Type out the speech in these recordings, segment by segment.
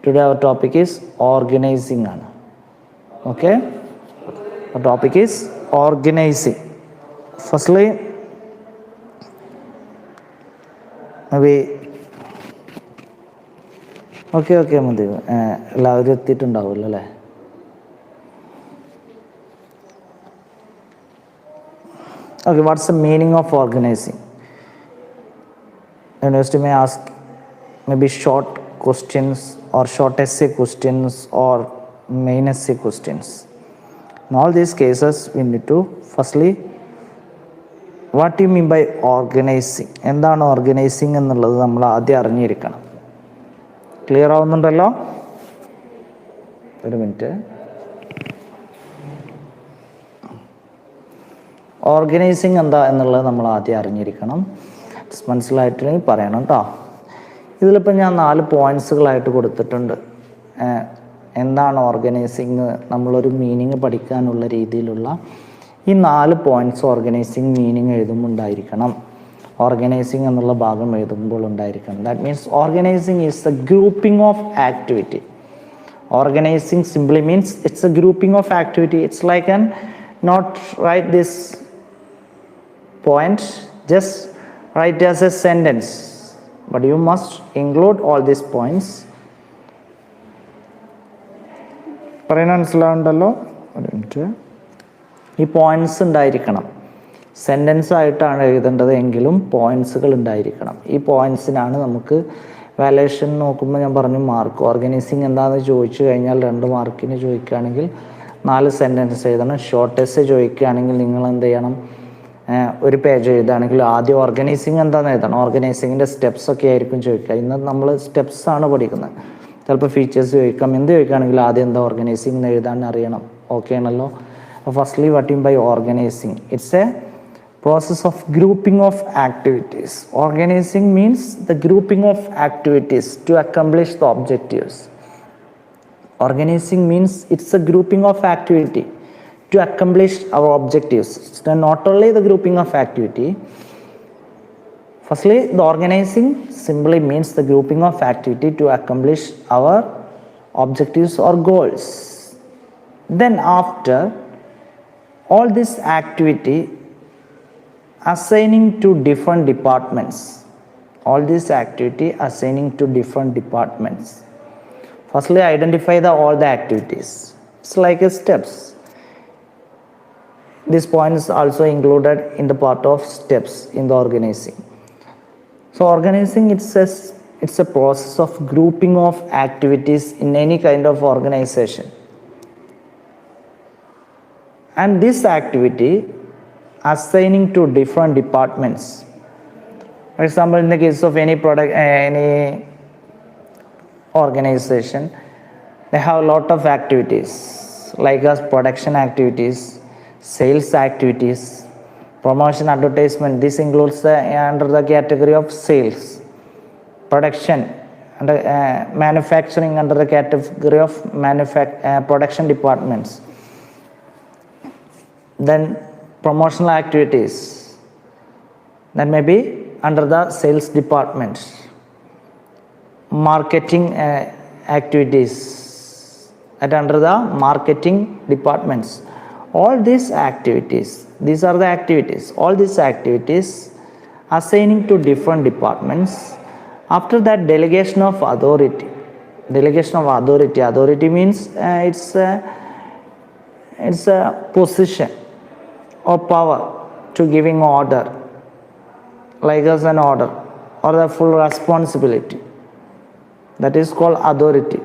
Today our topic is organizing. Okay, our topic is organizing. Firstly, maybe okay മതി, എല്ലാവരും എത്തിയിട്ടുണ്ടാവുമല്ലോ അല്ലേ? Okay, what's the meaning of organizing? University may ask maybe short questions or short essay questions or main essay questions. In all these cases, we need to firstly, what do you mean by organizing? എന്താണ് organising എന്നുള്ളത് നമ്മൾ ആദ്യം അറിഞ്ഞിരിക്കണം. Clear ആവുന്നുണ്ടല്ലോ? ഒരു minute. Organising എന്താ എന്നുള്ളത് നമ്മൾ ആദ്യം അറിഞ്ഞിരിക്കണം. മനസ്സിലായിട്ടുണ്ടെങ്കിൽ പറയണം കേട്ടോ. ഇതിലിപ്പോൾ ഞാൻ 4 പോയിൻറ്സുകളായിട്ട് കൊടുത്തിട്ടുണ്ട്. എന്താണ് ഓർഗനൈസിങ്, നമ്മളൊരു മീനിങ് പഠിക്കാനുള്ള രീതിയിലുള്ള ഈ 4 പോയിൻറ്റ്സ് ഓർഗനൈസിങ് മീനിങ് എഴുതുമ്പോൾ ഉണ്ടായിരിക്കണം. ഓർഗനൈസിങ് എന്നുള്ള ഭാഗം എഴുതുമ്പോൾ ഉണ്ടായിരിക്കണം. That means organising is A grouping of activity. Organizing simply means it's a grouping of activity. It's like an not write this point, just write as a sentence, but you must include all these points. പറയുന്ന മനസ്സിലാവുണ്ടല്ലോ? ഒരു minute. ഈ points ഉണ്ടായിരിക്കണം. Sentence ആയിട്ടാണ് എഴുതേണ്ടത് എങ്കിലും പോയിന്റ്സുകൾ ഉണ്ടായിരിക്കണം. ഈ പോയിന്റ്സിനാണ് നമുക്ക് വാല്യുവേഷൻ നോക്കുമ്പോൾ ഞാൻ പറഞ്ഞു മാർക്ക്. ഓർഗനൈസിങ് എന്താണെന്ന് ചോദിച്ചു കഴിഞ്ഞാൽ 2 മാർക്കിന് ചോദിക്കുകയാണെങ്കിൽ 4 സെൻറ്റൻസ് എഴുതണം. ഷോർട്ട് എസ്സേ ചോദിക്കുകയാണെങ്കിൽ നിങ്ങൾ എന്ത് ചെയ്യണം? ഒരു പേജ് എഴുതുകയാണെങ്കിൽ ആദ്യം ഓർഗനൈസിങ് എന്താണെന്ന് എഴുതണം. ഓർഗനൈസിങ്ങിൻ്റെ സ്റ്റെപ്സ് ഒക്കെ ആയിരിക്കും ചോദിക്കുക. ഇന്ന് നമ്മൾ സ്റ്റെപ്സ് ആണ് പഠിക്കുന്നത്. ചിലപ്പോൾ ഫീച്ചേഴ്സ് ചോദിക്കാം. എന്ത് ചോദിക്കുകയാണെങ്കിൽ ആദ്യം എന്താ ഓർഗനൈസിങ് എന്ന് എഴുതാൻ അറിയണം. ഓക്കെ ആണല്ലോ? Firstly what you mean by organising? It's a process of grouping of activities. Organizing means the grouping of activities to accomplish the objectives. Organizing means it's a grouping of activity to accomplish our objectives. It's not only the grouping of activity. Firstly, the organizing simply means the grouping of activity to accomplish our objectives or goals. Then after all this activity assigning to different departments, all this activity assigning to different departments. Firstly, identify all the activities. It's like a steps. This point is also included in the part of steps in the organizing. So organizing it's a process of grouping of activities in any kind of organization, and this activity assigning to different departments. For example, in the case of any product, any organization, they have a lot of activities like as production activities, sales activities, promotion, advertisement. This includes under the category of sales. Production and manufacturing under the category of production departments. Then promotional activities, that may be under the sales department. Marketing activities at under the marketing departments. All these activities, these are the activities. All these activities assigning to different departments. After that, delegation of authority. Delegation of authority. Authority means it's a position or power to giving order, like as an order or the full responsibility. That is called authority.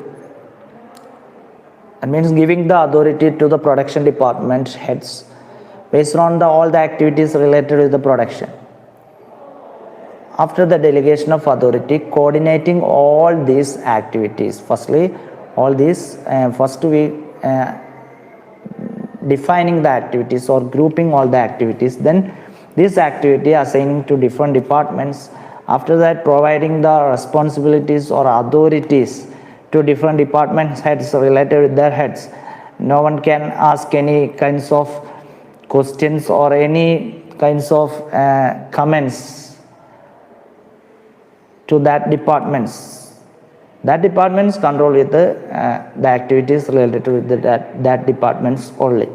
That means giving the authority to the production department heads based on all the activities related with the production. After the delegation of authority, coordinating all these activities. Firstly, all these first we defining the activities or grouping all the activities, then this activity assigning to different departments. After that, providing the responsibilities or authorities to different departments heads related with their heads. No one can ask any kinds of questions or any kinds of comments to that departments. That departments control with the activities related to that departments only.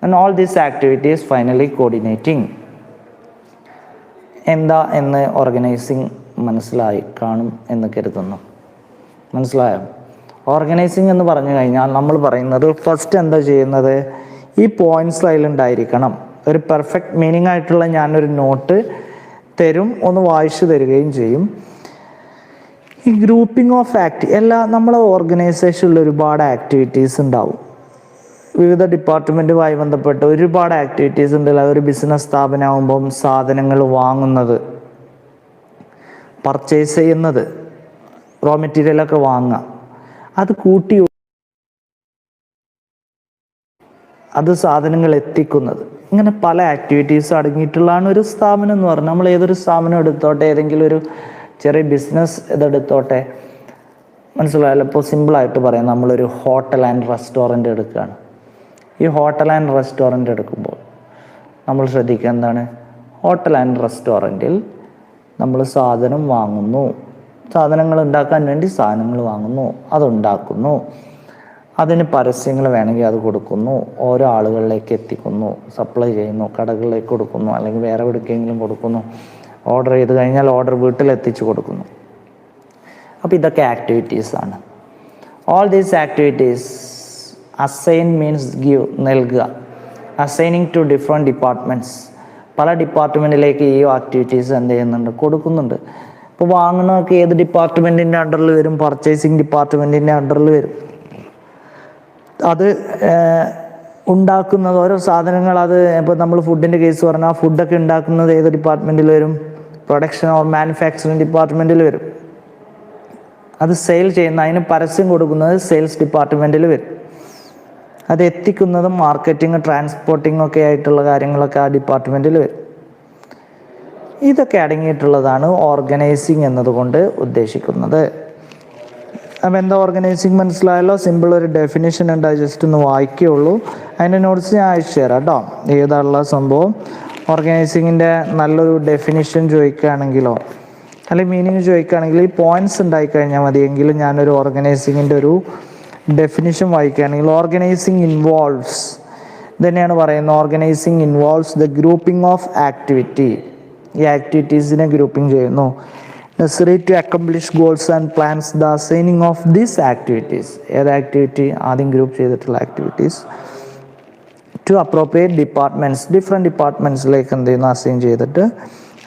And all these activities finally coordinating. എന്താ എന്ന് organising മനസ്സിലായി കാണും എന്ന് കരുതുന്നു. മനസ്സിലായോ? Organising എന്ന് പറഞ്ഞു കഴിഞ്ഞാൽ നമ്മൾ പറയുന്നത് ഫസ്റ്റ് എന്താ ചെയ്യുന്നത്, ഈ പോയിന്റ്സ് അതിലുണ്ടായിരിക്കണം. ഒരു പെർഫെക്റ്റ് മീനിങ് ആയിട്ടുള്ള ഞാനൊരു നോട്ട് തരും, ഒന്ന് വായിച്ചു തരികയും ചെയ്യും. ഈ ഗ്രൂപ്പിംഗ് ഓഫ് നമ്മളെ ഓർഗനൈസേഷനിൽ ഒരുപാട് ആക്ടിവിറ്റീസ് ഉണ്ടാവും. വിവിധ ഡിപ്പാർട്ട്മെൻറ്റുമായി ബന്ധപ്പെട്ട് ഒരുപാട് ആക്ടിവിറ്റീസ് ഉണ്ടല്ലോ. ഒരു ബിസിനസ് സ്ഥാപനമാകുമ്പം സാധനങ്ങൾ വാങ്ങുന്നത്, പർച്ചേസ് ചെയ്യുന്നത്, റോ മെറ്റീരിയലൊക്കെ വാങ്ങുക, അത് കൂട്ടി അത് സാധനങ്ങൾ എത്തിക്കുന്നത്, ഇങ്ങനെ പല ആക്ടിവിറ്റീസ് അടങ്ങിയിട്ടുള്ളതാണ് ഒരു സ്ഥാപനം എന്ന് പറഞ്ഞാൽ. നമ്മൾ ഏതൊരു സ്ഥാപനം എടുത്തോട്ടെ, ഏതെങ്കിലും ഒരു ചെറിയ ബിസിനസ് ഇതെടുത്തോട്ടെ, മനസ്സിലായല്ലോ. ഇപ്പോൾ സിമ്പിളായിട്ട് പറയാം, നമ്മളൊരു ഹോട്ടൽ ആൻഡ് റെസ്റ്റോറൻറ്റ് എടുക്കുകയാണ്. ഈ ഹോട്ടൽ ആൻഡ് റെസ്റ്റോറൻറ്റ് എടുക്കുമ്പോൾ നമ്മൾ ശ്രദ്ധിക്കുക എന്താണ്, ഹോട്ടൽ ആൻഡ് റെസ്റ്റോറൻറ്റിൽ നമ്മൾ സാധനം വാങ്ങുന്നു, സാധനങ്ങൾ ഉണ്ടാക്കാൻ വേണ്ടി സാധനങ്ങൾ വാങ്ങുന്നു, അതുണ്ടാക്കുന്നു, അതിന് പരസ്യങ്ങൾ വേണമെങ്കിൽ അത് കൊടുക്കുന്നു, ഓരോ ആളുകളിലേക്ക് എത്തിക്കുന്നു, സപ്ലൈ ചെയ്യുന്നു, കടകളിലേക്ക് കൊടുക്കുന്നു, അല്ലെങ്കിൽ വേറെ എവിടേക്കെങ്കിലും കൊടുക്കുന്നു, ഓർഡർ ചെയ്ത് കഴിഞ്ഞാൽ ഓർഡർ വീട്ടിലെത്തിച്ച് കൊടുക്കുന്നു. അപ്പോൾ ഇതൊക്കെ ആക്ടിവിറ്റീസാണ്. All these activities assign means give, നൽകുക. അസൈനിങ് ടു ഡിഫറെൻറ്റ് ഡിപ്പാർട്ട്മെൻറ്റ്സ്, പല ഡിപ്പാർട്ട്മെൻറ്റിലേക്ക് ഈ ആക്ടിവിറ്റീസ് എന്ത് ചെയ്യുന്നുണ്ട്, കൊടുക്കുന്നുണ്ട്. ഇപ്പോൾ വാങ്ങുന്നതൊക്കെ ഏത് ഡിപ്പാർട്ട്മെൻറ്റിൻ്റെ അണ്ടറിൽ വരും? പർച്ചേസിങ് ഡിപ്പാർട്ട്മെൻറ്റിൻ്റെ അണ്ടറിൽ വരും. അത് ഉണ്ടാക്കുന്നത് ഓരോ സാധനങ്ങൾ, അത് ഇപ്പോൾ നമ്മൾ ഫുഡിൻ്റെ കേസ് പറഞ്ഞാൽ ഫുഡൊക്കെ ഉണ്ടാക്കുന്നത് ഏത് ഡിപ്പാർട്ട്മെൻറ്റിൽ വരും? പ്രൊഡക്ഷൻ ഓർ മാനുഫാക്ചറിങ് ഡിപ്പാർട്ട്മെൻറ്റിൽ വരും. അത് സെയിൽ ചെയ്യുന്ന, അതിന് പരസ്യം കൊടുക്കുന്നത് സെയിൽസ് ഡിപ്പാർട്ട്മെൻറ്റിൽ വരും. അത് എത്തിക്കുന്നതും മാർക്കറ്റിംഗ്, ട്രാൻസ്പോർട്ടിംഗ് ഒക്കെ ആയിട്ടുള്ള കാര്യങ്ങളൊക്കെ ആ ഡിപ്പാർട്ട്മെൻറ്റിൽ വരും. ഇതൊക്കെ അടങ്ങിയിട്ടുള്ളതാണ് ഓർഗനൈസിങ് എന്നതുകൊണ്ട് ഉദ്ദേശിക്കുന്നത്. അപ്പം എന്താ ഓർഗനൈസിങ് മനസ്സിലായല്ലോ. സിമ്പിൾ ഒരു ഡെഫിനിഷൻ ഉണ്ട്, അത് ജസ്റ്റ് ഒന്ന് വായിക്കുകയുള്ളൂ. അതിൻ്റെ നോട്ട്സ് ഞാൻ അയച്ചു തരാം കേട്ടോ, ഏതാണുള്ള സംഭവം. ഓർഗനൈസിങ്ങിൻ്റെ നല്ലൊരു ഡെഫിനിഷൻ ചോദിക്കുകയാണെങ്കിലോ അല്ലെങ്കിൽ മീനിങ് ചോദിക്കുകയാണെങ്കിൽ ഈ പോയിന്റ്സ് ഉണ്ടായിക്കഴിഞ്ഞാൽ മതിയെങ്കിലും ഞാനൊരു ഓർഗനൈസിങ്ങിൻ്റെ ഒരു ഡെഫിനിഷൻ വായിക്കുകയാണെങ്കിൽ, ഓർഗനൈസിങ് ഇൻവോൾവ്സ്, ഇതന്നെയാണ് പറയുന്നത്, organising involves the grouping of activity, ഈ ആക്ടിവിറ്റീസിനെ ഗ്രൂപ്പിംഗ് ചെയ്യുന്നു. necessary to accomplish goals and plans, the assigning of these activities, ഏത് ആക്ടിവിറ്റി ആദ്യം ഗ്രൂപ്പ് ചെയ്തിട്ടുള്ള activities, to appropriate departments, different ഡിപ്പാർട്ട്മെൻറ്റ്സിലേക്ക് എന്ത് ചെയ്യുന്നു, അസൈൻ ചെയ്തിട്ട്,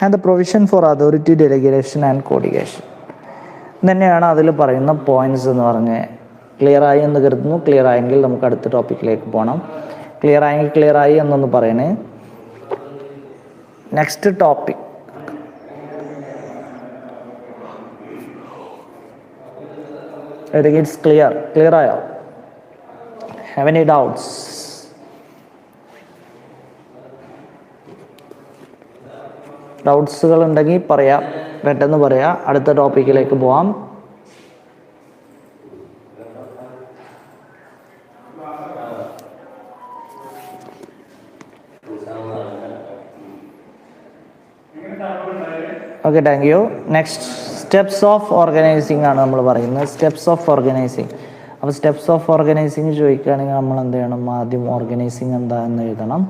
and the provision for authority delegation and coordination തന്നെയാണ് അതിൽ പറയുന്ന പോയിന്റ്സ് എന്ന് പറഞ്ഞ്. ക്ലിയർ ആയി എന്ന് കരുതുന്നു. ക്ലിയർ ആയെങ്കിൽ നമുക്ക് അടുത്ത ടോപ്പിക്കിലേക്ക് പോകണം. ക്ലിയർ ആയെങ്കിൽ ക്ലിയർ ആയി എന്നൊന്ന് പറയണേ. Next topic, I think it's clear. Clear ആയോ? Have any doubts? ഡൗട്ട്സുകൾ ഉണ്ടെങ്കിൽ പറയാം, പെട്ടെന്ന് പറയാം. അടുത്ത ടോപ്പിക്കിലേക്ക് പോവാം. Okay, thank you. Next steps of organising ആണ് നമ്മൾ പറയുന്നത്. Steps of organising. അപ്പോൾ സ്റ്റെപ്സ് ഓഫ് ഓർഗനൈസിങ് ചോദിക്കുകയാണെങ്കിൽ നമ്മൾ എന്ത് ചെയ്യണം, ആദ്യം ഓർഗനൈസിങ് എന്താ എന്ന് എഴുതണം.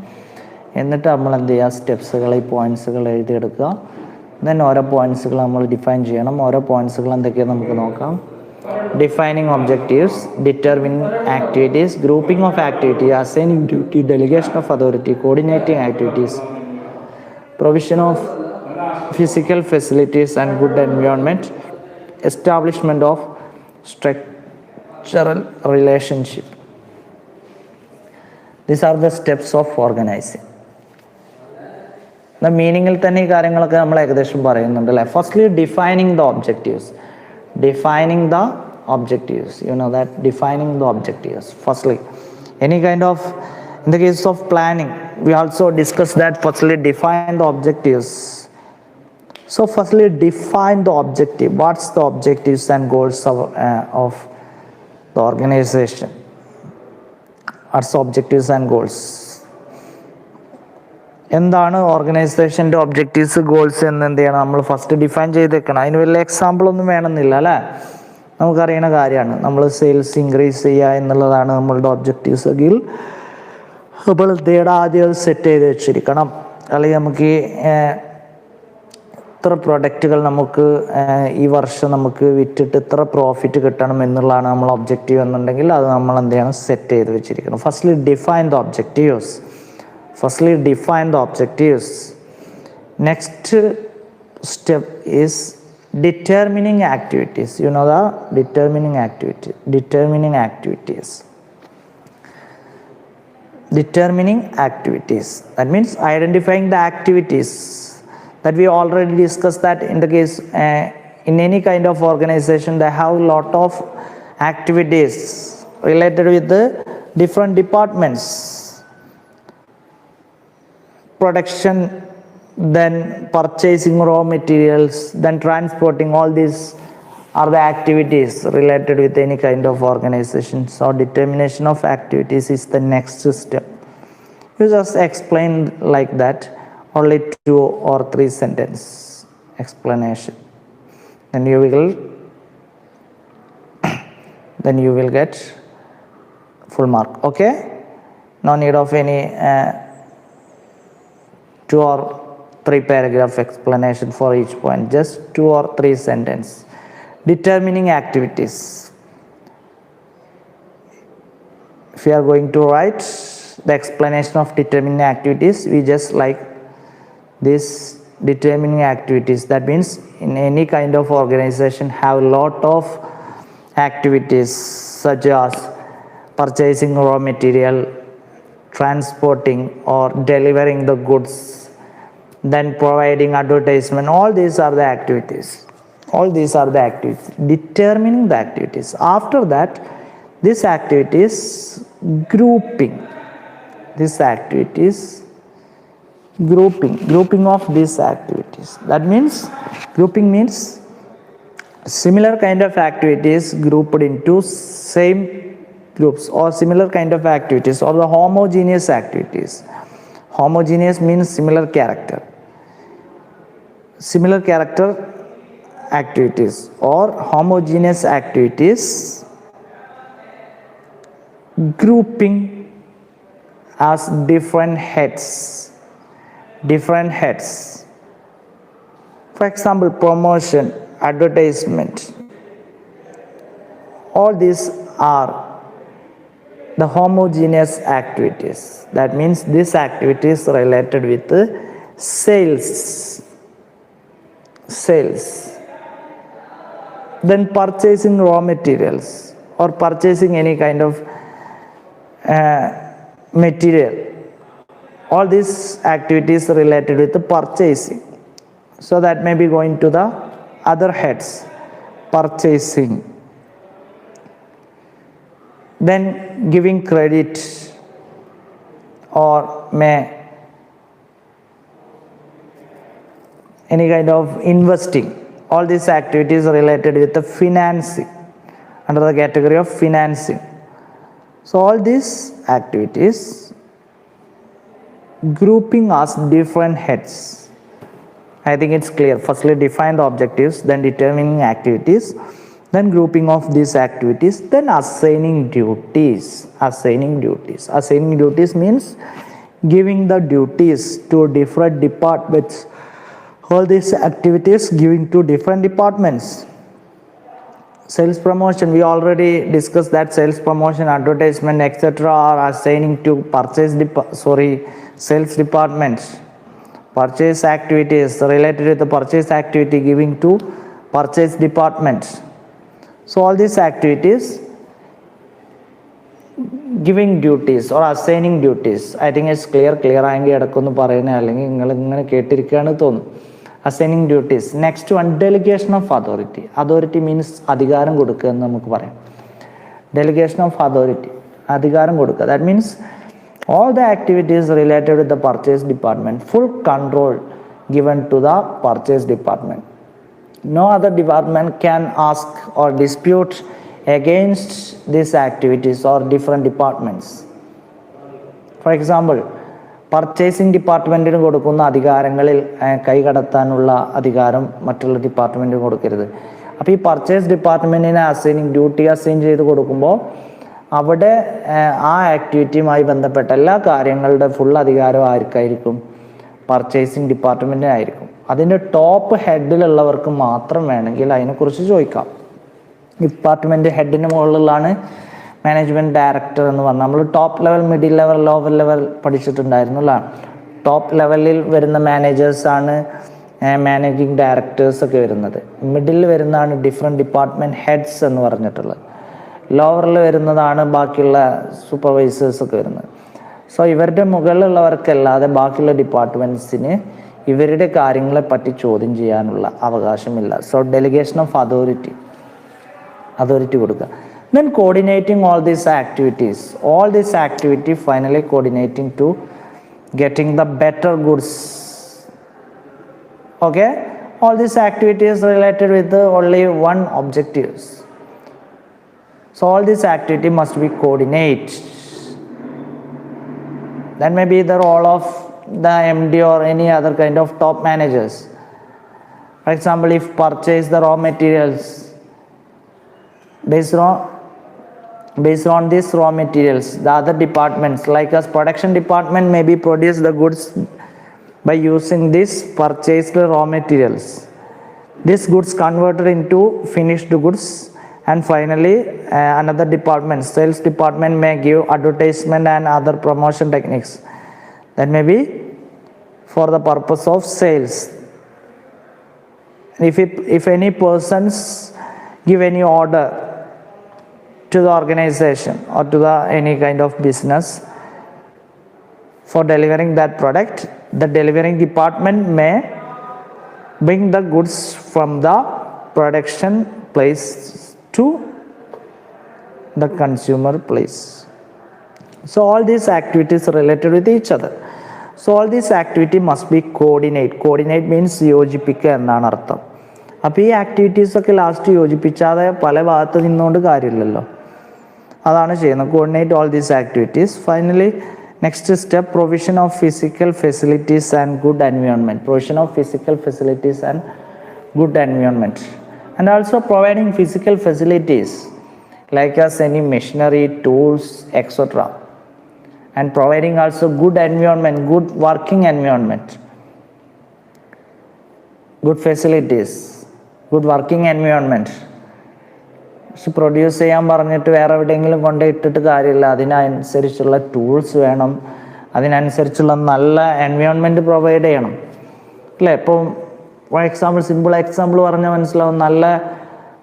എന്നിട്ട് നമ്മൾ എന്ത് ചെയ്യുക, സ്റ്റെപ്സുകൾ, ഈ പോയിന്റ്സുകൾ എഴുതിയെടുക്കുക. ദെൻ ഓരോ പോയിന്റ്സുകൾ നമ്മൾ ഡിഫൈൻ ചെയ്യണം. ഓരോ പോയിന്റ്സുകൾ എന്തൊക്കെയാണ് നമുക്ക് നോക്കാം. Defining objectives, determining activities, grouping of activity, assigning duty, delegation of authority, coordinating activities, provision of physical facilities and good environment, establishment of structural relationship. These are the steps of organizing. The meaningil തന്നെ ഈ കാര്യങ്ങളൊക്കെ നമ്മൾ ഏകദേശം പറയുന്നുണ്ട് അല്ലേ. Firstly defining the objectives. Defining the objectives, you know that, defining the objectives. Firstly, any kind of, in the case of planning, we also discussed that. Firstly, define the objectives. So firstly, define the objective. What's the objectives and goals of the organization? What's the objectives and goals? എന്താണ് ഓർഗനൈസേഷൻ്റെ objectives, goals എന്ന് എന്ത് ചെയ്യണം, നമ്മൾ first define ചെയ്തേക്കണം. അതിന് വലിയ example ഒന്നും വേണമെന്നില്ല അല്ലേ. നമുക്കറിയുന്ന കാര്യമാണ്. നമ്മൾ സെയിൽസ് ഇൻക്രീസ് ചെയ്യുക എന്നുള്ളതാണ് നമ്മളുടെ ഒബ്ജക്റ്റീവ്സ് എങ്കിൽ അപ്പോൾ ഇതേടെ ആദ്യം അത് സെറ്റ് ചെയ്ത് വെച്ചിരിക്കണം. അല്ലെങ്കിൽ നമുക്ക് ഇത്ര പ്രൊഡക്റ്റുകൾ നമുക്ക് ഈ വർഷം നമുക്ക് വിറ്റിട്ട് ഇത്ര പ്രോഫിറ്റ് കിട്ടണം എന്നുള്ളതാണ് നമ്മൾ ഒബ്ജക്റ്റീവ് എന്നുണ്ടെങ്കിൽ അത് നമ്മൾ എന്ത് ചെയ്യണം, സെറ്റ് ചെയ്ത് വെച്ചിരിക്കണം. Firstly define the objectives. Next step is determining activities. You know the determining activities. That means identifying the activities that we already discussed, that in the case in any kind of organization they have a lot of activities related with the different departments. Production, then purchasing raw materials, then transporting, all these are the activities related with any kind of organization. So determination of activities is the next step. You just explain like that, only 2 or 3 sentence explanation, then you will get full mark. Okay, no need of any 2 or 3 paragraph explanation for each point, just 2 or 3 sentence. Determining activities. If you are going to write the explanation of determining activities, we just like this determining activities. That means in any kind of organization have a lot of activities such as purchasing raw material, transporting or delivering the goods, then providing advertisement. All these are the activities. Determining the activities. After that, this activities grouping of these activities. That means grouping means similar kind of activities grouped into same groups, or similar kind of activities, or the homogeneous activities. Homogeneous means similar character activities, or homogeneous activities grouping as different heads. For example, promotion, advertisement, all these are the homogeneous activities. That means this activity is related with sales. Then purchasing raw materials or purchasing any kind of material. All these activities related with the purchasing. So that may be going to the other heads. Purchasing. Then giving credit, or may any kind of investing. All these activities related with the financing, under the category of financing. So all these activities grouping as different heads. I think it's clear. Firstly define the objectives, then determining activities, then grouping of these activities, then assigning duties. Assigning duties means giving the duties to different departments. All these activities giving to different departments. Sales promotion, we already discussed that sales promotion, advertisement, etc. are assigning to sales departments. Purchase activities related with the purchase activity giving to purchase departments. So all these activities giving duties or assigning duties. I think it's clear ആയെങ്കിൽ ഇടക്കൊന്ന് പറയുന്നത്, അല്ലെങ്കിൽ നിങ്ങൾ ഇങ്ങനെ കേട്ടിരിക്കുകയാണ് തോന്നും. Assigning duties. Next one, delegation of authority. Authority means അധികാരം കൊടുക്കുക എന്ന് നമുക്ക് പറയാം. Delegation of authority, അധികാരം കൊടുക്കുക. That means all the activities related with the purchase department, full control given to the purchase department. No other department can ask or dispute against these activities or different departments. For example, purchasing ഡിപ്പാർട്ട്മെൻറ്റിന് കൊടുക്കുന്ന അധികാരങ്ങളിൽ കൈകടത്താനുള്ള അധികാരം മറ്റുള്ള ഡിപ്പാർട്ട്മെൻറ്റിന് കൊടുക്കരുത്. അപ്പോൾ ഈ purchase ഡിപ്പാർട്ട്മെൻറ്റിനെ duty assign ചെയ്ത് കൊടുക്കുമ്പോൾ അവിടെ ആ ആക്ടിവിറ്റിയുമായി ബന്ധപ്പെട്ട എല്ലാ കാര്യങ്ങളുടെ ഫുൾ അധികാരം ആർക്കായിരിക്കും? പർച്ചേസിങ് ഡിപ്പാർട്ട്മെൻറ്റിനായിരിക്കും. അതിൻ്റെ ടോപ്പ് ഹെഡിലുള്ളവർക്ക് മാത്രം വേണമെങ്കിൽ അതിനെക്കുറിച്ച് ചോദിക്കാം. ഡിപ്പാർട്ട്മെൻറ്റ് ഹെഡിന് മുകളിലാണ് മാനേജ്മെൻറ്റ് ഡയറക്ടർ എന്ന് പറഞ്ഞാൽ നമ്മൾ top level, middle level, lower level പഠിച്ചിട്ടുണ്ടായിരുന്നല്ലോ. ടോപ്പ് ലെവലിൽ വരുന്ന മാനേജേഴ്സാണ് മാനേജിങ് ഡയറക്ടേഴ്സൊക്കെ വരുന്നത്. മിഡിൽ വരുന്നതാണ് ഡിഫറെൻറ്റ് ഡിപ്പാർട്ട്മെൻറ്റ് ഹെഡ്സ് എന്ന് പറഞ്ഞിട്ടുള്ളത്. ലോവറിൽ വരുന്നതാണ് ബാക്കിയുള്ള സൂപ്പർവൈസേഴ്സൊക്കെ വരുന്നത്. സോ ഇവരുടെ മുകളിലുള്ളവർക്കല്ലാതെ ബാക്കിയുള്ള ഡിപ്പാർട്ട്മെൻറ്റ്സിന് ഇവരുടെ കാര്യങ്ങളെ പറ്റി ചോദ്യം ചെയ്യാനുള്ള അവകാശമില്ല. സോ ഡെലിഗേഷൻ ഓഫ് അതോറിറ്റി കൊടുക്കുക. Then coordinating all these activity finally coordinating to getting the better goods. Okay, all these activities related with only one objectives. So all this activity must be coordinated. That may be the role of the MD or any other kind of top managers. For example, if purchase the raw materials based on these raw materials, the other departments like us production department maybe produce the goods by using this purchased raw materials. These goods converted into finished goods, and finally another department, sales department, may give advertisement and other promotion techniques that may be for the purpose of sales. If any persons give any order to the organization or to the any kind of business for delivering that product, the delivering department may bring the goods from the production place to the consumer place. So all these activities related with each other. So all these activity must be coordinate means യോജിപ്പിക്കുക എന്നാണ് അർത്ഥം. അപ്പോൾ ഈ ആക്ടിവിറ്റീസൊക്കെ last യോജിപ്പിച്ചാതെ പല ഭാഗത്ത് നിന്നുകൊണ്ട് കാര്യമില്ലല്ലോ. അതാണ് ചെയ്യുന്നത്. Coordinate all these activities. Finally next step, provision of physical facilities and good environment. Provision of physical facilities and good environment. And also providing physical facilities like as any machinery, tools, etcetera. And providing also good environment, good working environment, good facilities, good working environment. പക്ഷെ produce ചെയ്യാൻ പറഞ്ഞിട്ട് വേറെ എവിടെയെങ്കിലും കൊണ്ടുപോയിട്ടിട്ട് കാര്യമില്ല. അതിനനുസരിച്ചുള്ള tools വേണം, അതിനനുസരിച്ചുള്ള നല്ല എൻവയോൺമെൻറ്റ് പ്രൊവൈഡ് ചെയ്യണം അല്ലേ. ഇപ്പോൾ ഫോർ എക്സാമ്പിൾ, സിമ്പിൾ എക്സാമ്പിൾ പറഞ്ഞാൽ മനസ്സിലാവും.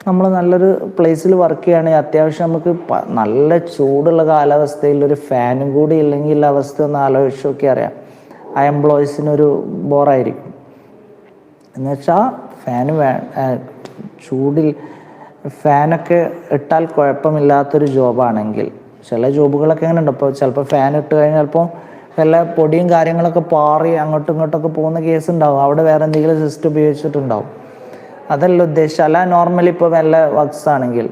നമ്മൾ നല്ലൊരു പ്ലേസിൽ വർക്ക് ചെയ്യുകയാണെങ്കിൽ അത്യാവശ്യം നമുക്ക് നല്ല ചൂടുള്ള കാലാവസ്ഥയിൽ ഒരു ഫാനും കൂടി ഇല്ലെങ്കിൽ അവസ്ഥ ഒന്ന് ആലോചിച്ച് നോക്കി അറിയാം. ആ എംപ്ലോയീസിനൊരു ബോറായിരിക്കും. എന്നുവെച്ചാൽ ഫാന് ചൂടിൽ ഫാനൊക്കെ ഇട്ടാൽ കുഴപ്പമില്ലാത്തൊരു ജോബാണെങ്കിൽ, ചില ജോബുകളൊക്കെ അങ്ങനെ ഉണ്ട്. ഇപ്പോൾ ചിലപ്പോൾ ഫാൻ ഇട്ട് കഴിഞ്ഞാൽ ചിലപ്പോൾ വല്ല പൊടിയും കാര്യങ്ങളൊക്കെ പാറി അങ്ങോട്ടും ഇങ്ങോട്ടൊക്കെ പോകുന്ന കേസ് ഉണ്ടാവും. അവിടെ വേറെ എന്തെങ്കിലും സിസ്റ്റം ഉപയോഗിച്ചിട്ടുണ്ടാവും. അതല്ല ഉദ്ദേശിച്ചത്. അല്ല നോർമലി ഇപ്പോൾ വല്ല വർക്ക്സ് ആണെങ്കിൽ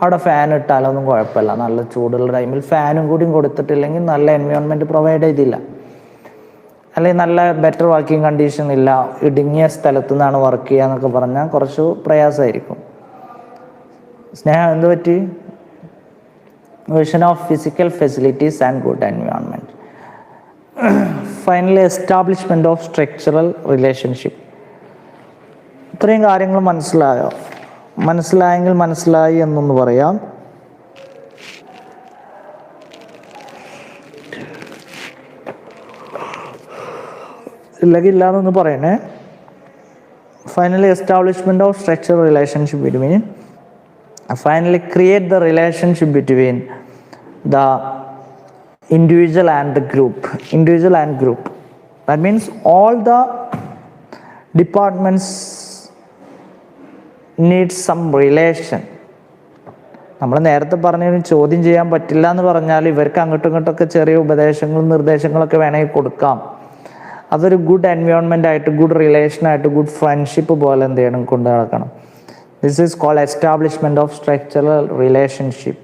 അവിടെ ഫാൻ ഇട്ടാലൊന്നും കുഴപ്പമില്ല. നല്ല ചൂടുള്ള ടൈമിൽ ഫാനും കൂടിയും കൊടുത്തിട്ടില്ലെങ്കിൽ നല്ല എൻവയോൺമെൻറ്റ് പ്രൊവൈഡ് ചെയ്തില്ല, അല്ലെങ്കിൽ നല്ല ബെറ്റർ വർക്കിംഗ് കണ്ടീഷൻ ഇല്ല, ഇടുങ്ങിയ സ്ഥലത്തു നിന്നാണ് വർക്ക് ചെയ്യുക എന്നൊക്കെ പറഞ്ഞാൽ കുറച്ച് പ്രയാസമായിരിക്കും. സ്നേഹം എന്ത് പറ്റി? Vision of physical facilities and good environment. Finally establishment of structural relationship. ഇത്രയും കാര്യങ്ങൾ മനസ്സിലായോ? മനസ്സിലായെങ്കിൽ മനസ്സിലായി എന്നൊന്ന് പറയാം. ഇല്ലെങ്കിൽ ഇല്ലാന്നൊന്ന് പറയണേ. Finally establishment of structural relationship between, finally create the relationship between the individual and the group. That means all the departments need some relation. നമ്മൾ നേരത്തെ പറഞ്ഞതിന് ചോദ്യം ചെയ്യാൻ പറ്റില്ല എന്ന് പറഞ്ഞാൽ ഇവർക്ക് അങ്ങോട്ടും ഇങ്ങോട്ടൊക്കെ ചെറിയ ഉപദേശങ്ങളും നിർദ്ദേശങ്ങളൊക്കെ വേണമെങ്കിൽ കൊടുക്കാം. അതൊരു ഗുഡ് എൻവയോൺമെൻ്റ് ആയിട്ട്, ഗുഡ് റിലേഷനായിട്ട്, ഗുഡ് ഫ്രണ്ട്ഷിപ്പ് പോലെ എന്ത് ചെയ്യണം, കൊണ്ടു നടക്കണം. This is called establishment of structural relationship.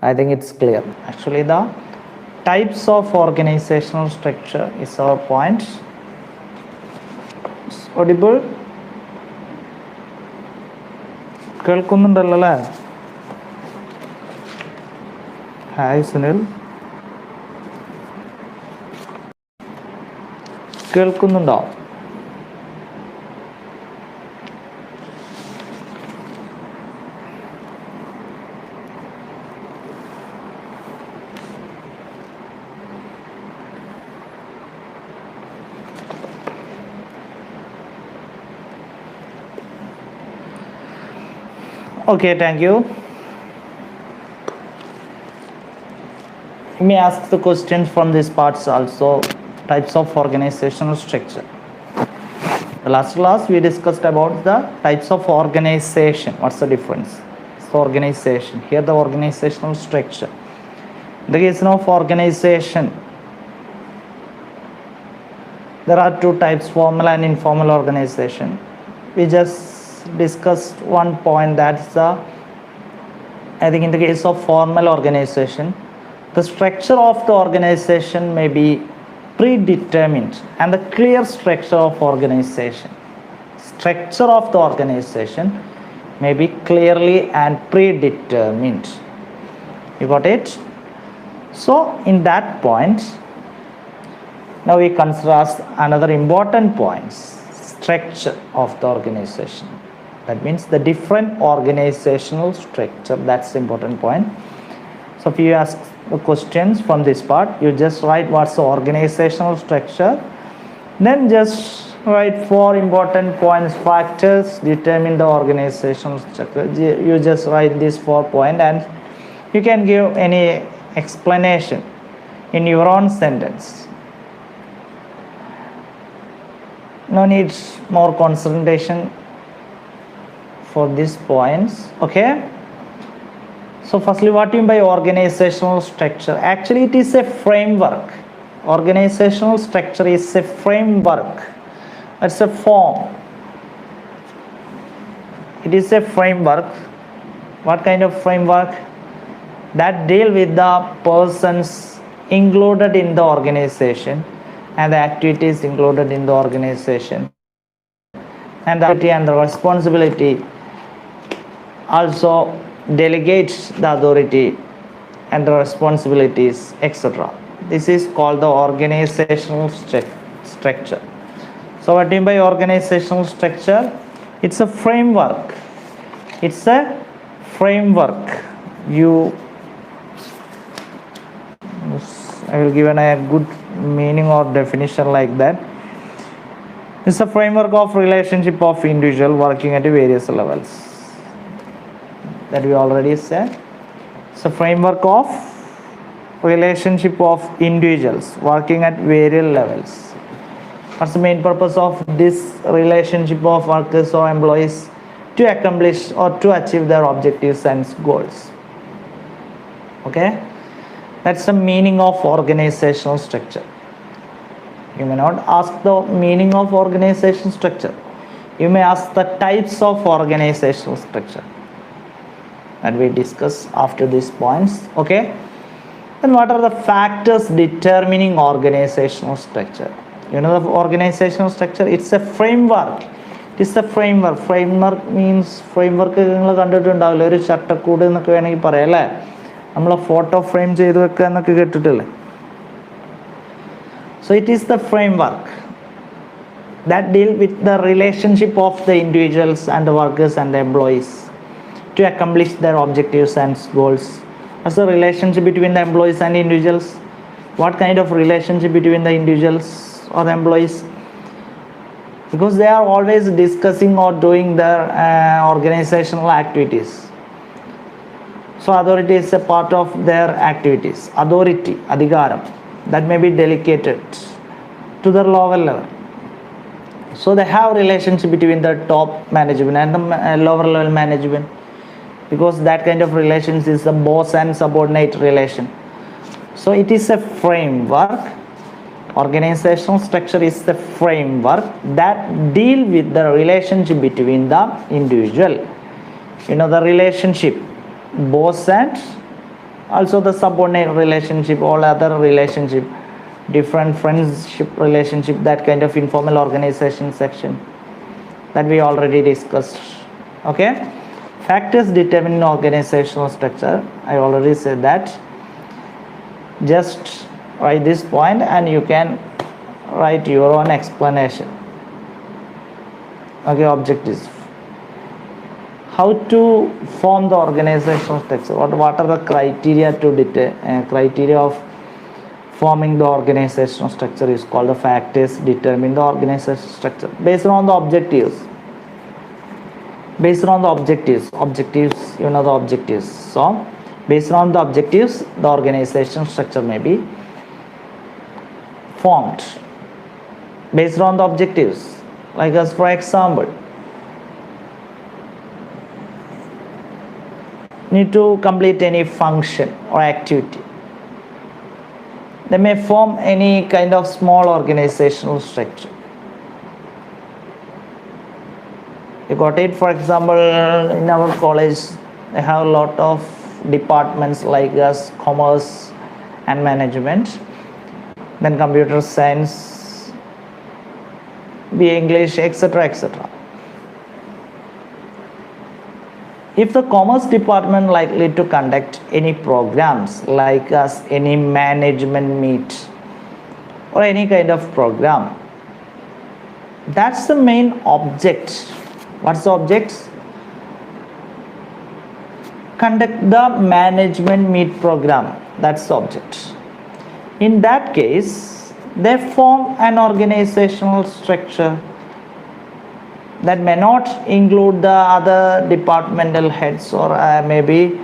I think it's clear. Actually, the types of organizational structure is our point. Audible? കേൾക്കുന്നുണ്ടല്ലോ അല്ലേ? ഹായ് സുനിൽ, കേൾക്കുന്നുണ്ടോ? Okay, thank you. Let me ask the questions from these parts also. Types of organizational structure. The last class we discussed about the types of organization. What's the difference? It's the organization. Here the organizational structure. In the case of organization, there are two types, formal and informal organization. We just discussed one point, that's the, I think in the case of formal organization, the structure of the organization may be predetermined, and the clear structure of organization may be clearly and predetermined. You got it? So in that point, now we consider another important point, structure of the organization. That means the different organizational structure. That's the important point. So if you ask the questions from this part, you just write what's the organizational structure, then just write 4 important points, factors determine the organizational structure. You just write these 4 points and you can give any explanation in your own sentence. No need more concentration for these points. Okay, so firstly, what do you mean by organizational structure? Actually it is a framework. Organizational structure is a framework. It's a form. It is a framework. What kind of framework? That deal with the persons included in the organization and the activities included in the organization, and the authority and the responsibility, also delegates the authority and the responsibilities, etc. This is called the organizational structure. So what do you mean by organizational structure? It's a framework. It's a framework. I will give a good meaning or definition like that. It's a framework of relationship of individual working at various levels. That we already said. It's a framework of relationship of individuals working at various levels. What's the main purpose of this relationship of workers or employees? To accomplish or to achieve their objectives and goals. Okay, that's the meaning of organizational structure. You may not ask the meaning of organizational structure. You may ask the types of organizational structure, and we discuss after these points. Okay, then what are the factors determining organizational structure? You know the organizational structure, it's a framework. It's a framework. Framework means framework നിങ്ങൾ കണ്ടിട്ടുണ്ടാവില്ല, ഒരു ചട്ടക്കൂട് എന്നൊക്കെ വേണമെങ്കിൽ പറയാം അല്ലേ? നമ്മൾ photo frame ചെയ്ത് വെക്കുക എന്നൊക്കെ കേട്ടിട്ടില്ലേ? So it is the framework that deal with the relationship of the individuals and the workers and the employees to accomplish their objectives and goals. What's the relationship between the employees and individuals? What kind of relationship between the individuals or the employees? Because they are always discussing or doing their organizational activities. So authority is a part of their activities. Authority, adhikaram, that may be delegated to the lower level. So they have relationship between the top management and the lower level management, because that kind of relations is the boss and subordinate relation. So it is a framework. Organizational structure is the framework that deal with the relationship between the individual. You know the relationship, boss and also the subordinate relationship, all other relationship, different friendship relationship, that kind of informal organization section that we already discussed. Okay, Factors determining organizational structure, I already said that. Just write this point and you can write your own explanation. Okay, objectives. How to form the organizational structure? What are the criteria to criteria of forming the organizational structure is called the factors determine the organizational structure based on the objectives. Based on the objectives, you know the objectives. So, based on the objectives, the organizational structure may be formed. Based on the objectives, like as for example, need to complete any function or activity. They may form any kind of small organizational structure. You got it? For example, in our college, they have a lot of departments like as commerce and management, then computer science, BA English, etc., etc. If the commerce department likely to conduct any programs like as any management meet or any kind of program, that's the main object. What's the object? Conduct the management meet program. That's the object. In that case, they form an organizational structure that may not include the other departmental heads or maybe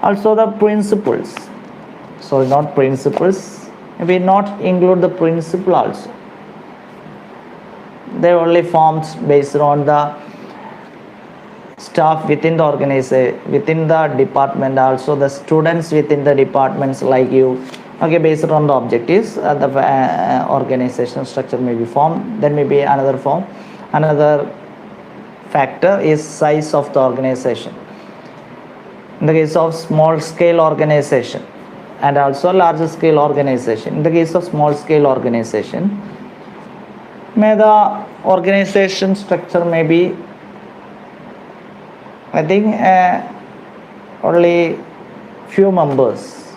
also the principals. Sorry, not principals. Maybe not include the principal also. They only formed based on the staff within the organization, within the department, also the students within the departments like you. Okay, based on the objectives, the organizational structure may be formed. There may be another form. Another factor is size of the organization. In the case of small scale organization and also larger scale organization. In the case of small scale organization, may the organization structure may be, I think, only few members.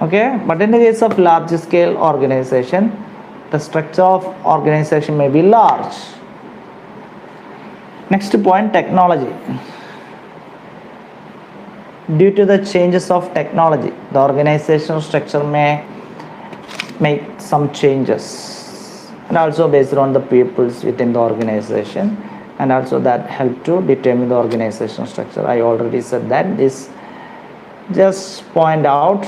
Okay, but in the case of large scale organization, the structure of organization may be large. Next point, technology. Due to the changes of technology, the organizational structure may make some changes, and also based on the peoples within the organization, and also that help to determine the organizational structure. I already said that. This just point out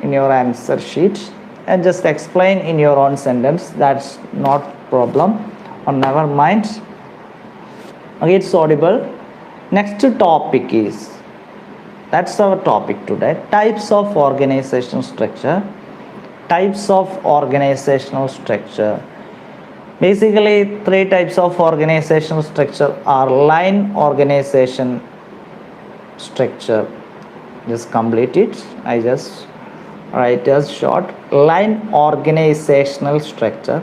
in your answer sheet and just explain in your own sentence. That's not problem, or never mind. Okay, it's audible. Next topic is, that's our topic today, types of organizational structure. Types of organizational structure. Basically, three types of organizational structure are line organization structure. Just complete it. I just write as short. Line organizational structure.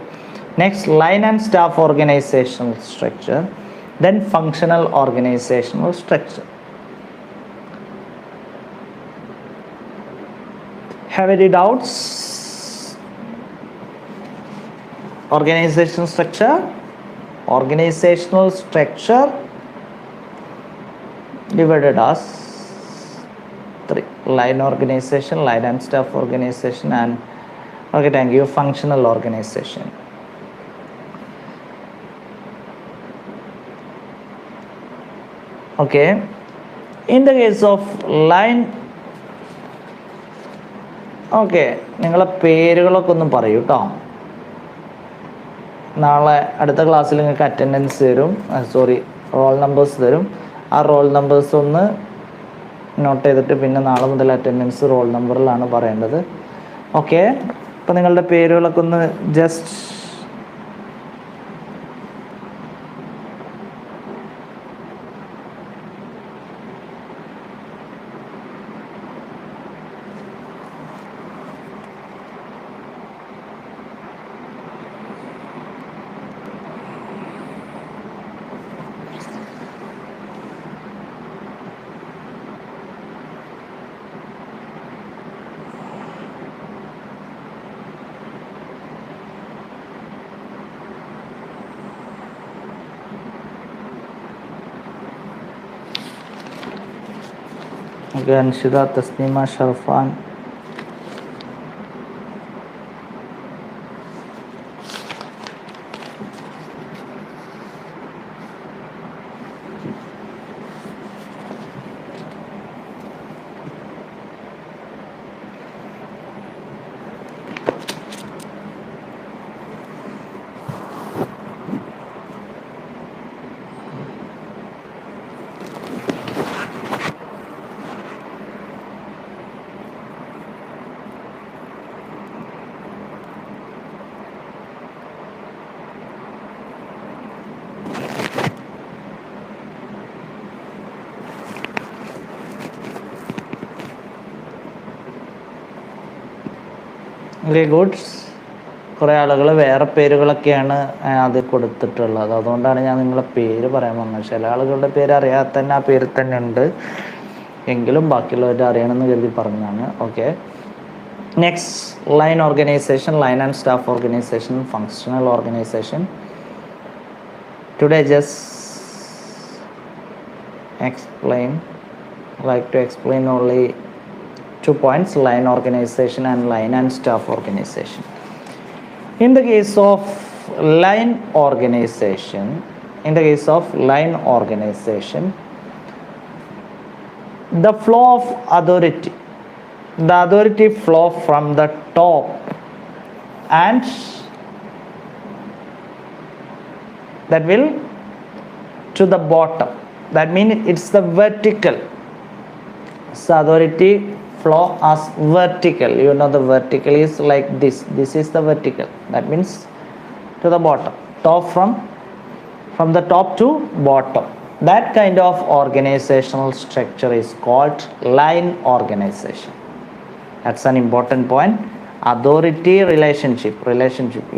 Next, line and staff organizational structure. Then functional organizational structure. Have any doubts? Organizational structure. Organizational structure divided as three: line organization, line and staff organization, and okay, thank you, functional organization. Okay, in the case of line, okay, നിങ്ങളെ പേരുകളൊക്കെ ഒന്ന് പറയൂ കേട്ടോ. നാളെ അടുത്ത ക്ലാസ്സിൽ നിങ്ങൾക്ക് attendance തരും, റോൾ നമ്പേഴ്സ് തരും. ആ റോൾ നമ്പേഴ്സ് ഒന്ന് നോട്ട് ചെയ്തിട്ട് പിന്നെ നാളെ മുതൽ അറ്റൻഡൻസ് റോൾ നമ്പറിലാണ് പറയേണ്ടത്. ഓക്കെ, അപ്പോൾ നിങ്ങളുടെ പേരുകളൊക്കെ ഒന്ന് just okay, Anshitha, Thasneema, Sharfan. Very good. കുറേ ആളുകൾ വേറെ പേരുകളൊക്കെയാണ് അത് കൊടുത്തിട്ടുള്ളത്. അതുകൊണ്ടാണ് ഞാൻ നിങ്ങളെ പേര് പറയാൻ വന്നത്. ചില ആളുകളുടെ പേര് അറിയാതെ തന്നെ ആ പേര് തന്നെ ഉണ്ട്, എങ്കിലും ബാക്കിയുള്ളവർ അറിയണമെന്ന് കരുതി പറഞ്ഞതാണ്. Okay, next, line organisation, line and staff organisation, functional organisation. Today just like to explain only 2 points: line organization and line and staff organization. In the case of line organization, the flow of authority, flow from the top and that will to the bottom. That means it's the vertical. So authority flow as vertical. You know the vertical is like this. This is the vertical. That means to the bottom. From the top to bottom. That kind of organizational structure is called line organization. That's an important point. Authority relationship.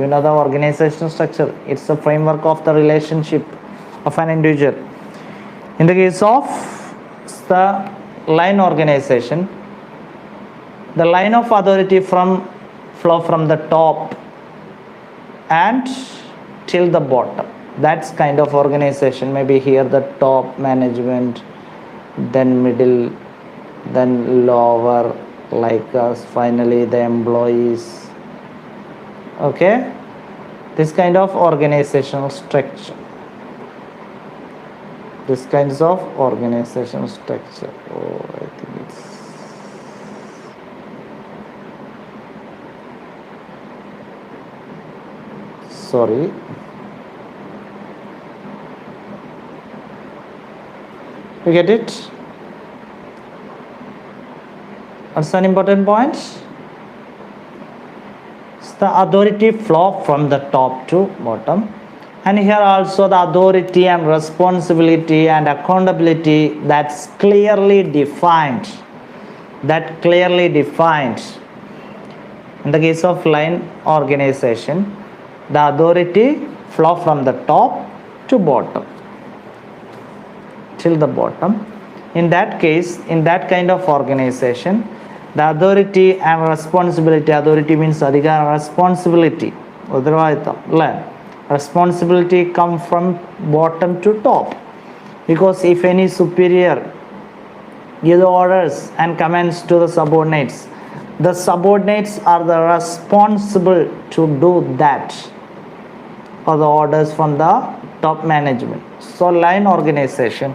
You know the organizational structure. It's the framework of the relationship of an individual. In the case of the line organization, the line of authority flow from the top and till the bottom. That's kind of organization. Maybe here the top management, then middle, then lower, like finally the employees. Okay, this kind of organizational structure. Oh, I think it's sorry. You get it? What's an important point? It's the authority flow from the top to bottom. And here also the authority and responsibility and accountability that's clearly defined. In the case of line organization, the authority flow from the top to bottom, till the bottom. In that case, in that kind of organization, the authority and responsibility, authority means adhikara, responsibility, responsibility come from bottom to top. Because if any superior give orders and commands to the subordinates are the responsible to do that, or the orders from the top management. So line organization,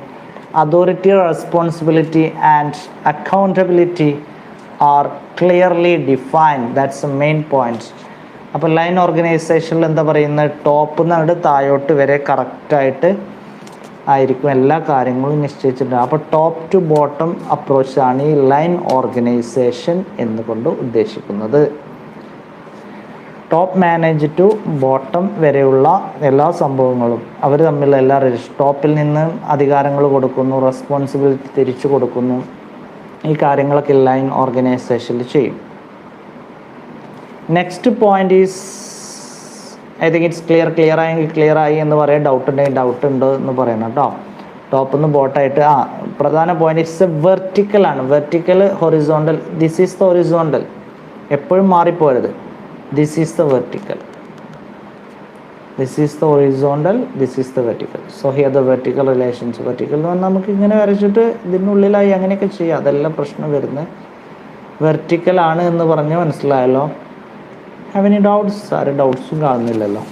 authority, responsibility and accountability are clearly defined. That's the main point. അപ്പോൾ line ഓർഗനൈസേഷനിൽ എന്താ പറയുന്നത്, top നിന്നിട്ട് താഴോട്ട് വരെ കറക്റ്റായിട്ട് ആയിരിക്കും എല്ലാ കാര്യങ്ങളും നിശ്ചയിച്ചിട്ടുണ്ട്. അപ്പോൾ ടോപ്പ് ടു ബോട്ടം അപ്രോച്ചാണ് ഈ ലൈൻ ഓർഗനൈസേഷൻ എന്നുകൊണ്ട് ഉദ്ദേശിക്കുന്നത്. ടോപ്പ് മാനേജ് ടു ബോട്ടം വരെയുള്ള എല്ലാ സംഭവങ്ങളും അവർ തമ്മിലുള്ള എല്ലാ ടോപ്പിൽ നിന്ന് അധികാരങ്ങൾ കൊടുക്കുന്നു, റെസ്പോൺസിബിലിറ്റി തിരിച്ചു കൊടുക്കുന്നു, ഈ കാര്യങ്ങളൊക്കെ ലൈൻ ഓർഗനൈസേഷനിൽ ചെയ്യും. Next point is, I think it's clear ആയി എന്ന് പറയാം. ഡൗട്ട് ഉണ്ട് എന്ന് പറയണം കേട്ടോ. ടോപ്പിൽ നിന്ന് ബോട്ടായിട്ട് പ്രധാന പോയിന്റ് ഇറ്റ്സ് എ വെർട്ടിക്കലാണ്. Vertical, horizontal. This is the horizontal, എപ്പോഴും മാറിപ്പോരുത്. This is the vertical. This is the horizontal, this is the vertical. So here the vertical relations. Vertical എന്ന് പറഞ്ഞാൽ നമുക്ക് ഇങ്ങനെ വരച്ചിട്ട് ഇതിനുള്ളിലായി അങ്ങനെയൊക്കെ ചെയ്യാം. അതെല്ലാം പ്രശ്നം വരുന്നത് വെർട്ടിക്കൽ ആണ് എന്ന് പറഞ്ഞ് മനസ്സിലായല്ലോ. Have any doubts? ആരും ഡൗട്ട്സും കാണുന്നില്ലല്ലോ.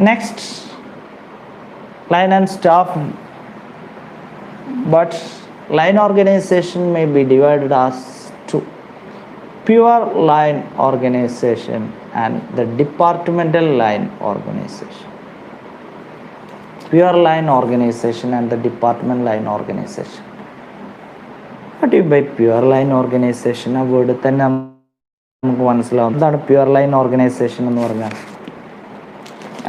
Next, line and staff. But line organisation may be divided as to pure line organization and the departmental line organization. Pure line organization and the department line organization. What do you by pure line organization? ആ word തന്നെ നമുക്ക് മനസ്സിലാവും. എന്താണ് pure line organisation എന്ന് പറഞ്ഞാൽ?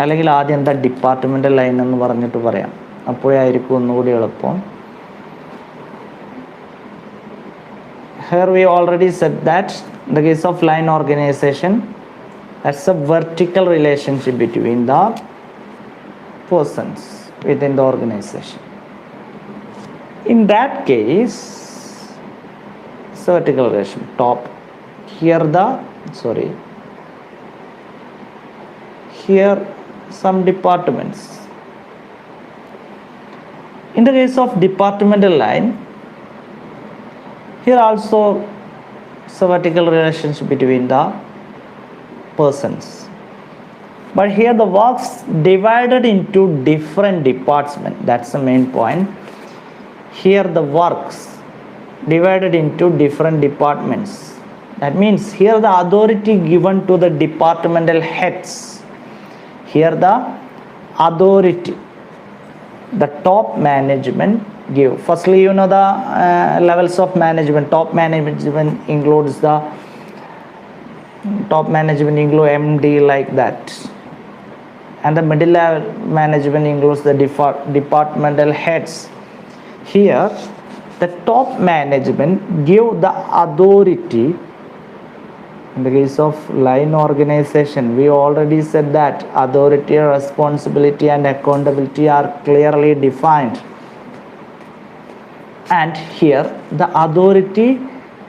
അല്ലെങ്കിൽ ആദ്യം എന്താ ഡിപ്പാർട്ട്മെൻ്റൽ ലൈൻ എന്ന് പറഞ്ഞിട്ട് പറയാം. അപ്പോഴായിരിക്കും ഒന്നുകൂടി എളുപ്പം. Here we already said that in the case of line organization, that's a vertical relationship between the persons within the organization. In that case, it's a vertical relation. Top. Here some departments. In the case of departmental line, here also it's a vertical relationship between the persons. But here the works divided into different departments. That's the main point. Here the works divided into different departments. That means here the authority given to the departmental heads. Here the authority, the top management give. Firstly, you know the levels of management. Top management includes MD like that, and the middle level management includes the departmental heads. Here the top management give the authority. In the case of line organization, we already said that authority, responsibility and accountability are clearly defined. And here the authority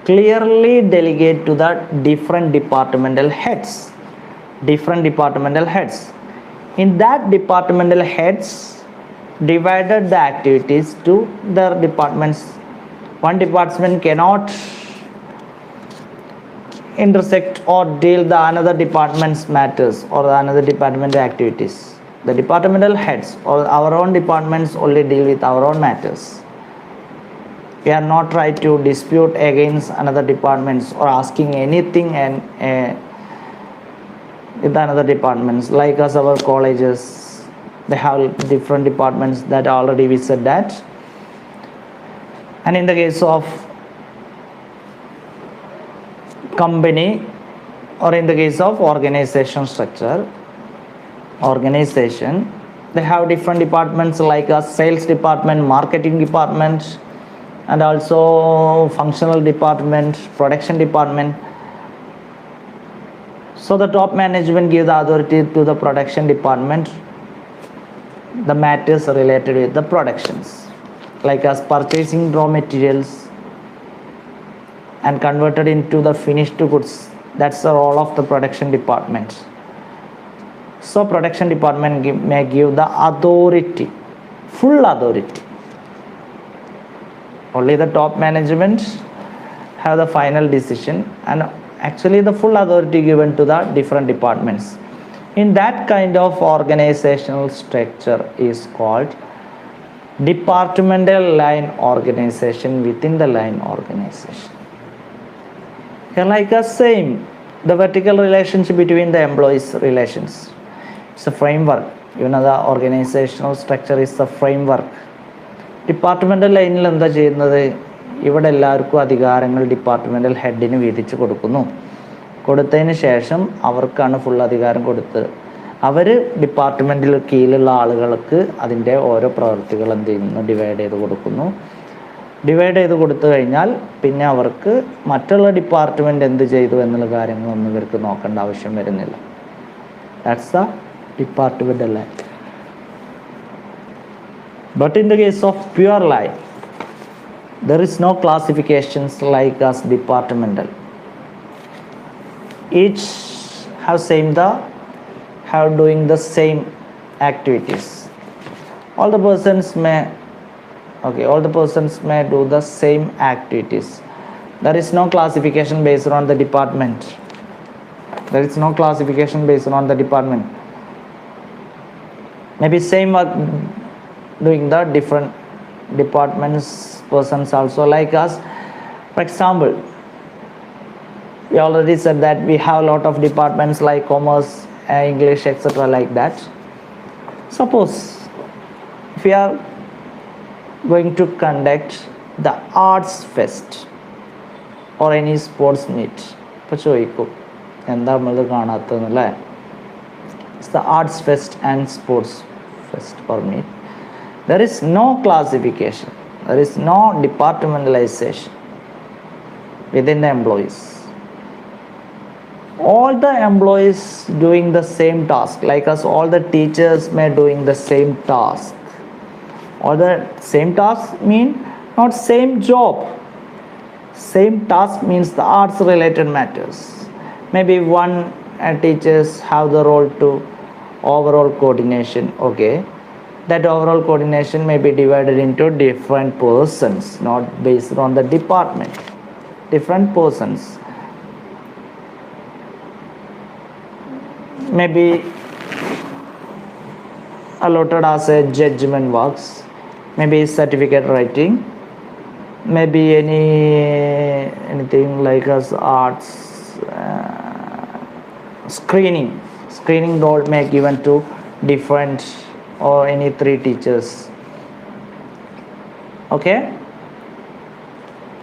clearly delegate to the different departmental heads. In that departmental heads divided the activities to their departments. One department cannot intersect or deal the another department's matters or another department activities. The departmental heads or our own departments only deal with our own matters. We are not trying to dispute against another departments or asking anything and with another departments. Like us, our colleges, they have different departments. That already we said that. And in the case of company or in the case of organization structure, they have different departments like a sales department, marketing department, and also functional department, production department. So the top management gives the authority to the production department, the matters related with the productions, like as purchasing raw materials and converted into the finished goods. That's the role of the production department. So production department may give the authority, full authority. Only the top management have the final decision and actually the full authority given to the different departments. In that kind of organizational structure is called departmental line organization within the line organization. Here like the same, the vertical relationship between the employees relations. It's a framework. You know the organizational structure is the framework. Departmental ലൈനിൽ എന്താ ചെയ്യുന്നത്? ഇവിടെ എല്ലാവർക്കും അധികാരങ്ങൾ departmental ഹെഡിന് വീതിച്ച് കൊടുത്തതിന് ശേഷം അവർക്കാണ് full അധികാരം കൊടുത്തത്. അവർ ഡിപ്പാർട്ട്മെൻറ്റിൽ കീഴിലുള്ള ആളുകൾക്ക് അതിൻ്റെ ഓരോ പ്രവൃത്തികൾ എന്ത് ചെയ്യുന്നു? ഡിവൈഡ് ചെയ്ത് കൊടുത്തു കഴിഞ്ഞാൽ പിന്നെ അവർക്ക് മറ്റുള്ള ഡിപ്പാർട്ട്മെൻറ്റ് എന്ത് ചെയ്തു എന്നുള്ള കാര്യങ്ങളൊന്നും ഇവർക്ക് നോക്കേണ്ട ആവശ്യം വരുന്നില്ല. That's the departmental line. But in the case of pure line, there is no classifications like as departmental. Each have doing the same activities. All the persons may do the same activities. There is no classification based on the department. Maybe same work doing the different departments persons also like us. For example, we already said that we have a lot of departments like commerce, English, etc. like that. Suppose if we are going to conduct the arts fest or any sports meet, ഇപ്പോൾ ചോദിക്കും എന്താ നമ്മൾ കാണാത്തതെന്നല്ലേ. It's the arts fest and sports fest or meet. There is no classification, there is no departmentalization within the employees. All the employees doing the same task, like us, all the teachers may doing the same task. All the same task mean not same job. Same task means the arts related matters. Maybe one teachers have the role to overall coordination. Okay, that overall coordination may be divided into different persons, not based on the department. Different persons may be allotted as a judgment works, maybe certificate writing, maybe anything like as arts, screening role may given to different or any 3 teachers. Okay,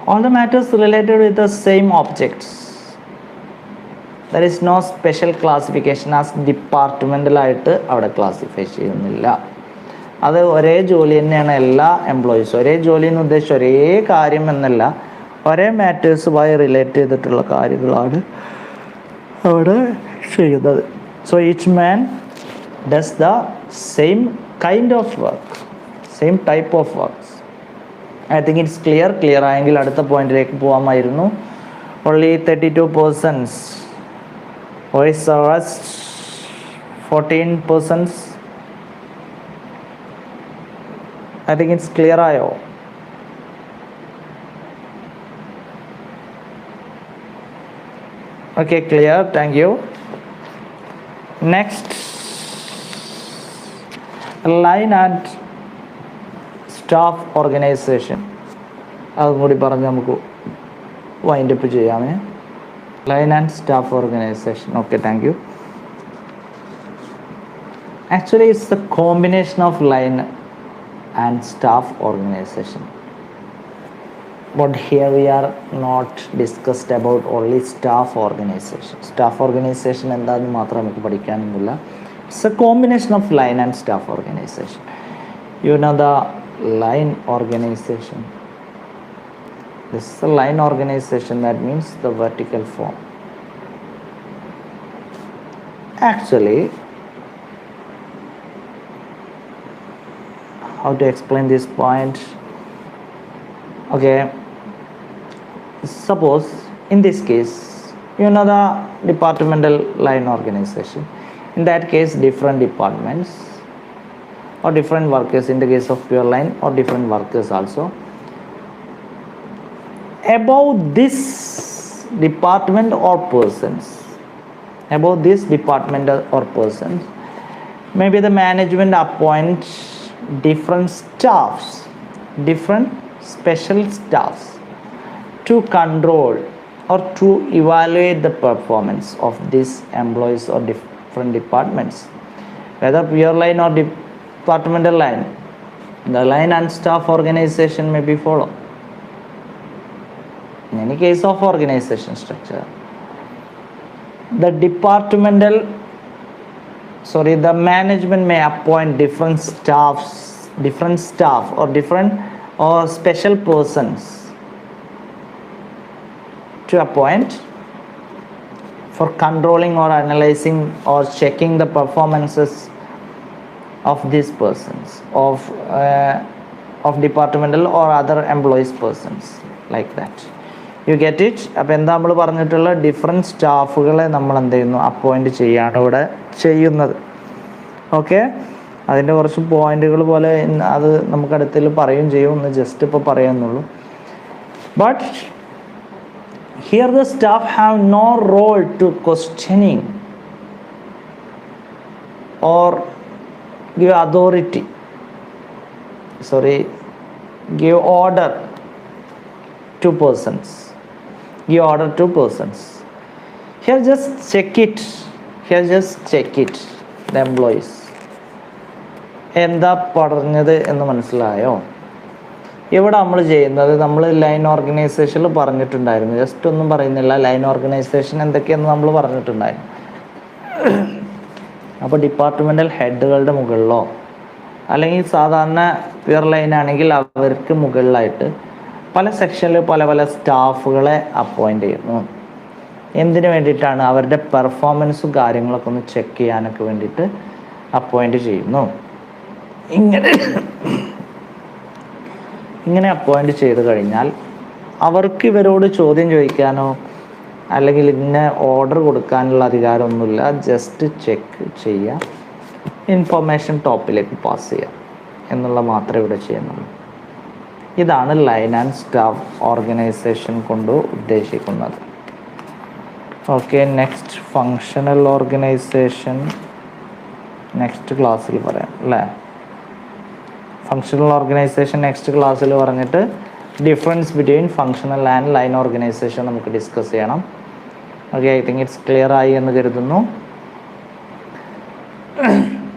all the matters related with the same objects. There is no special classification as departmental ആയിട്ട് അവിടെ classify ചെയ്യുന്നില്ല. അത് ഒരേ ജോലി തന്നെയാണ് എല്ലാ എംപ്ലോയീസും. ഒരേ ജോലി എന്ന് ഉദ്ദേശിച്ച് ഒരേ കാര്യം എന്നല്ല, ഒരേ മാറ്റേഴ്സുമായി റിലേറ്റ് ചെയ്തിട്ടുള്ള കാര്യങ്ങളാണ് അവിടെ ചെയ്യുന്നത്. So each man does the same kind of work, same type of works. I think it's clear ആയെങ്കിൽ അടുത്ത പോയിന്റിലേക്ക് പോകാമായിരുന്നു. Only 32 persons, voice arrest 14 persons. I think it's clear ആയോ? Okay, clear, thank you. Next, line and staff organization. അതും കൂടി പറഞ്ഞ് നമുക്ക് wind up ചെയ്യാമേ. Line and staff organization. Okay, thank you. Actually, it's the combination of line and staff organization. But here we are not discussed about only staff organization. Staff organization എന്താണെന്ന് മാത്രം നമുക്ക് പഠിക്കാനൊന്നുമില്ല. It's a combination of line and staff organization. You know the line organization. This is the line organization, that means the vertical form. Actually, how to explain this point? Okay, suppose in this case, you know the departmental line organization. In that case, different departments or different workers, in the case of pure line, or different workers also. Above this department or persons, maybe the management appoints different staffs, different special staffs to control or to evaluate the performance of these employees or different departments, whether pure line or departmental line. The line and staff organization may be followed. In any case of organization structure, the management may appoint different staff or different or special persons to appoint for controlling or analyzing or checking the performances of these persons, of departmental or other employees persons, like that. You get it? അപ്പോൾ എന്താ നമ്മൾ പറഞ്ഞിട്ടുള്ള different സ്റ്റാഫുകളെ നമ്മൾ എന്ത് ചെയ്യുന്നു, appoint ചെയ്യാണ് ഇവിടെ ചെയ്യുന്നത്. ഓക്കെ, അതിൻ്റെ കുറച്ച് പോയിന്റുകൾ പോലെ അത് നമുക്ക് അടുത്തിൽ പറയും ചെയ്യും, ഒന്ന് ജസ്റ്റ് ഇപ്പോൾ പറയാമെന്നുള്ളൂ. But here the staff have no role to questioning or give authority, give order to persons, here just check it, the employees. എന്താ പറഞ്ഞത് എന്ന് മനസ്സിലായോ? ഇവിടെ നമ്മൾ ചെയ്യുന്നത്, നമ്മൾ ലൈൻ ഓർഗനൈസേഷനിൽ പറഞ്ഞിട്ടുണ്ടായിരുന്നു, ജസ്റ്റ് ഒന്നും പറയുന്നില്ല, ലൈൻ ഓർഗനൈസേഷൻ എന്തൊക്കെയെന്ന് നമ്മൾ പറഞ്ഞിട്ടുണ്ടായിരുന്നു. അപ്പോൾ ഡിപ്പാർട്ട്മെൻ്റൽ ഹെഡുകളുടെ മുകളിലോ അല്ലെങ്കിൽ സാധാരണ പ്യുർ ലൈൻ ആണെങ്കിൽ അവർക്ക് മുകളിലായിട്ട് പല സെക്ഷനിൽ പല പല സ്റ്റാഫുകളെ അപ്പോയിൻ്റ് ചെയ്യുന്നു. എന്തിനു വേണ്ടിയിട്ടാണ്? അവരുടെ പെർഫോമൻസും കാര്യങ്ങളൊക്കെ ഒന്ന് ചെക്ക് ചെയ്യാനൊക്കെ വേണ്ടിയിട്ട് അപ്പോയിൻ്റ് ചെയ്യുന്നു. ഇങ്ങനെ അപ്പോയിൻ്റ് ചെയ്ത് കഴിഞ്ഞാൽ അവർക്ക് ഇവരോട് ചോദ്യം ചോദിക്കാനോ അല്ലെങ്കിൽ ഇന്ന ഓർഡർ കൊടുക്കാനുള്ള അധികാരമൊന്നുമില്ല. ജസ്റ്റ് ചെക്ക് ചെയ്യുക, ഇൻഫർമേഷൻ ടോപ്പിലേക്ക് പാസ് ചെയ്യുക എന്നുള്ള മാത്രമേ ഇവിടെ ചെയ്യുന്നുള്ളൂ. ഇതാണ് ലൈൻ ആൻഡ് സ്റ്റാഫ് ഓർഗനൈസേഷൻ കൊണ്ട് ഉദ്ദേശിക്കുന്നത്. Okay, next functional organisation next ക്ലാസ്സിൽ പറയാം അല്ലേ? ഫങ്ഷണൽ ഓർഗനൈസേഷൻ നെക്സ്റ്റ് ക്ലാസ്സിൽ പറഞ്ഞിട്ട് difference between functional and line organisation നമുക്ക് ഡിസ്കസ് ചെയ്യണം. Okay, I think it's clear ആയി എന്ന് കരുതുന്നു.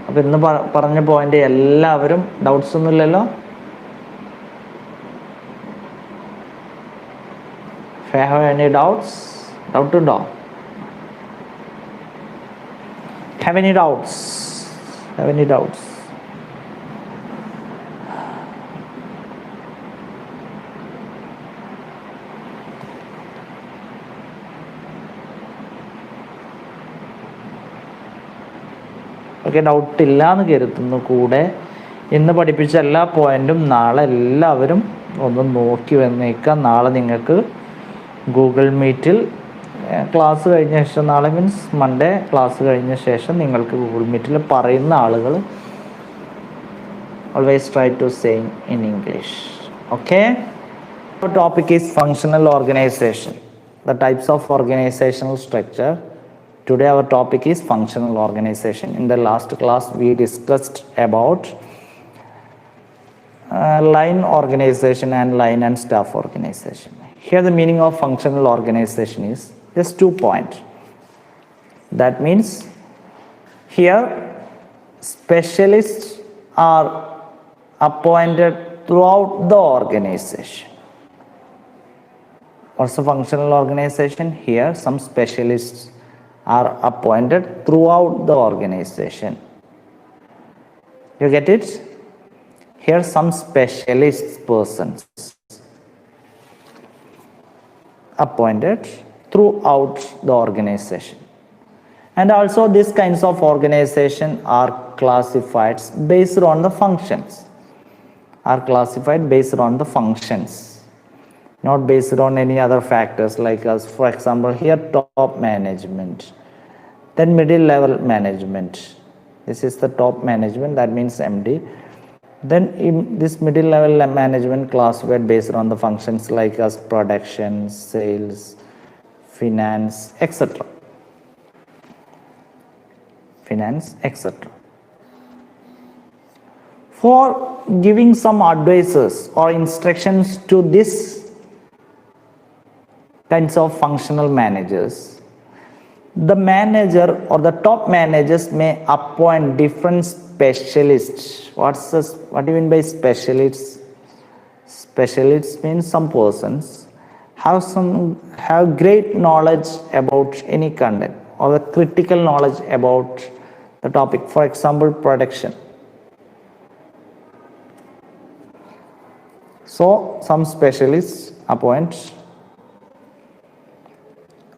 അപ്പോൾ ഇന്ന് പറഞ്ഞ പോയിന്റ് എല്ലാവരും ഡൗട്ട്സ് ഒന്നുമില്ലല്ലോ? Have any doubts? ഡൗട്ട് ഉണ്ടോ? Have any doubts? ഓക്കെ, ഡൗട്ടില്ല എന്ന് കരുതുന്നു. കൂടെ ഇന്ന് പഠിപ്പിച്ച എല്ലാ പോയിന്റും നാളെ എല്ലാവരും ഒന്ന് നോക്കി വന്നേക്കാം. നാളെ നിങ്ങൾക്ക് ഗൂഗിൾ മീറ്റിൽ ക്ലാസ് കഴിഞ്ഞ ശേഷം, നാളെ മീൻസ് മൺഡേ ക്ലാസ് കഴിഞ്ഞ ശേഷം നിങ്ങൾക്ക് ഗൂഗിൾ മീറ്റിൽ പറയുന്ന ആളുകൾ always try to say in English. Okay, our topic is functional organization, the types of organizational structure. Today our topic is functional organization. In the last class we discussed about line organization and line and staff organization. Here the meaning of functional organization is just 2 points. That means here specialists are appointed throughout the organization. What's a functional organization? Here some specialists are appointed throughout the organization. You get it? Here some specialist persons appointed throughout the organization. And also these kinds of organization are classified based on the functions. Not based on any other factors like us. For example, here top management, then middle level management. This is the top management, that means MD. Then in this middle level management classified based on the functions like as production, sales, finance, etc. For giving some advices or instructions to this kinds of functional managers, the manager or the top managers may appoint different specialists. What do you mean by specialists? Specialists means some persons have great knowledge about any content or the critical knowledge about the topic. For example, production. So some specialists appoint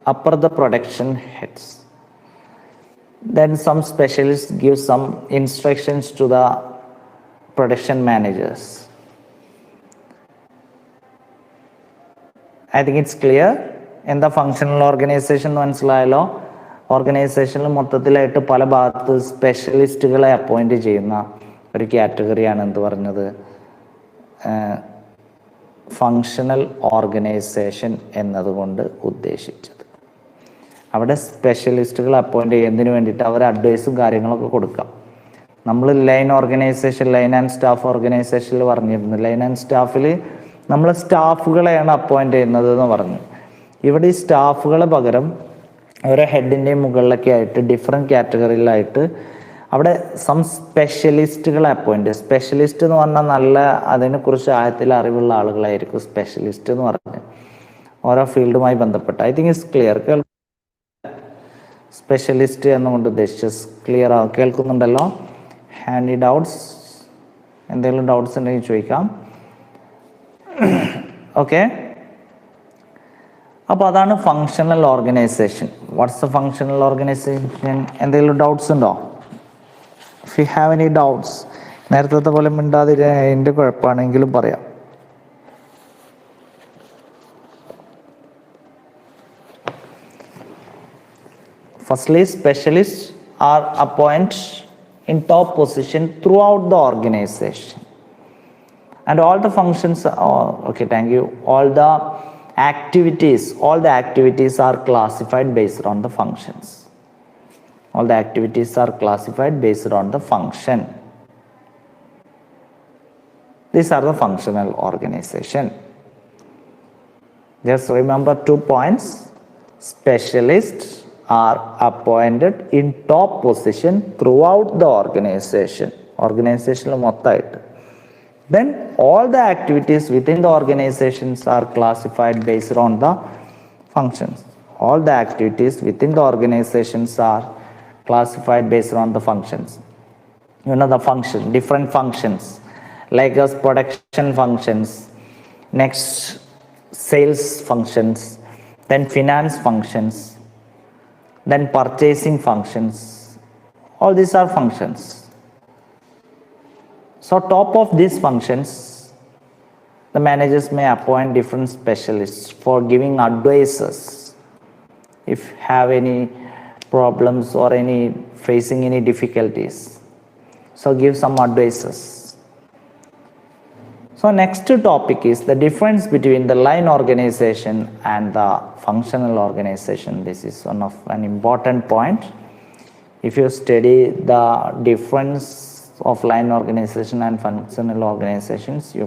upper the production heads. Then some specialists give some instructions to the production managers. I think it's clear. എന്താ functional organisation എന്ന് മനസ്സിലായല്ലോ. ഓർഗനൈസേഷനിൽ മൊത്തത്തിലായിട്ട് പല ഭാഗത്ത് സ്പെഷ്യലിസ്റ്റുകളെ appoint ചെയ്യുന്ന ഒരു കാറ്റഗറിയാണ് എന്ത് പറഞ്ഞത്, ഫങ്ഷണൽ ഓർഗനൈസേഷൻ എന്നതുകൊണ്ട് ഉദ്ദേശിച്ചത്. അവിടെ സ്പെഷ്യലിസ്റ്റുകൾ അപ്പോയിൻറ്റ് ചെയ്യുന്നതിന് വേണ്ടിയിട്ട് അവർ അഡ്വൈസും കാര്യങ്ങളൊക്കെ കൊടുക്കാം. നമ്മൾ line organisation, line and staff ഓർഗനൈസേഷനിൽ പറഞ്ഞിരുന്നു, ലൈൻ ആൻഡ് സ്റ്റാഫിൽ നമ്മൾ സ്റ്റാഫുകളെയാണ് അപ്പോയിൻറ്റ് ചെയ്യുന്നത് എന്ന് പറഞ്ഞു. ഇവിടെ ഈ സ്റ്റാഫുകളെ പകരം ഓരോ ഹെഡിൻ്റെയും മുകളിലൊക്കെ ആയിട്ട് ഡിഫറെൻറ്റ് കാറ്റഗറിയിലായിട്ട് അവിടെ സം സ്പെഷ്യലിസ്റ്റുകളെ അപ്പോയിൻറ്റ്. സ്പെഷ്യലിസ്റ്റ് എന്ന് പറഞ്ഞാൽ നല്ല അതിനെക്കുറിച്ച് ആഴത്തിൽ അറിവുള്ള ആളുകളായിരിക്കും സ്പെഷ്യലിസ്റ്റ് എന്ന് പറഞ്ഞ്, ഓരോ ഫീൽഡുമായി ബന്ധപ്പെട്ട്. I think it's clear. Specialist എന്നുകൊണ്ട് ഉദ്ദേശിച്ചത് ക്ലിയർ കേൾക്കുന്നുണ്ടല്ലോ? ഹാൻഡി ഡൗട്ട്സ്, എന്തെങ്കിലും ഡൗട്ട്സ് ഉണ്ടെങ്കിൽ ചോദിക്കാം. ഓക്കെ, അപ്പോൾ അതാണ് functional organisation. What's a functional organisation? എന്തെങ്കിലും ഡൗട്ട്സ് ഉണ്ടോ? If you have any doubts, നേരത്തെ പോലെ മിണ്ടാതിരി, എൻ്റെ കുഴപ്പമാണെങ്കിലും പറയാം. Firstly, specialists are appointed in top position throughout the organization, and all the functions. Okay, thank you. All the activities are classified based on the functions. All the activities are classified based on the function. These are the functional organization. Just remember 2 points. Specialists are appointed in top position throughout the organization. Organization മൊത്തമായിട്ട്. Then all the activities within the organizations are classified based on the functions. All the activities within the organizations are classified based on the functions. You know the function, different functions like as production functions, next sales functions, then finance functions, then purchasing functions. All these are functions. So top of these functions, the managers may appoint different specialists for giving advices if have any problems or any facing any difficulties. So give some advices. So next topic is the difference between the line organization and the functional organization. This is one of an important point. If you study the difference of line organization and functional organizations, you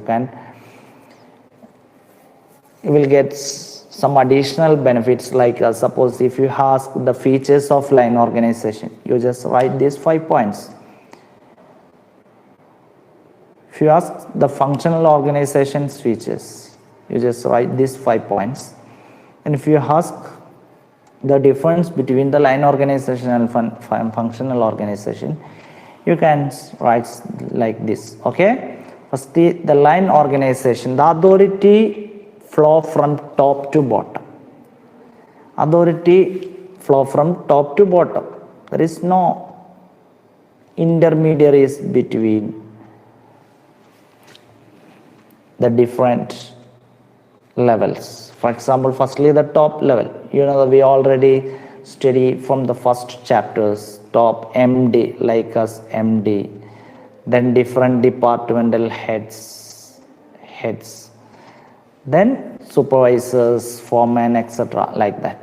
will get some additional benefits. Like suppose if you ask the features of line organization, you just write these 5 points. If you ask the functional organization's features, you just write these 5 points. And if you ask the difference between the line organization and functional organization, you can write like this. Okay, first the line organization, the authority flow from top to bottom. Authority flow from top to bottom. There is no intermediaries between the different levels. For example, firstly the top level, you know we already study from the first chapters, top MD, like us MD, then different departmental heads, then supervisors, foremen, etc., like that.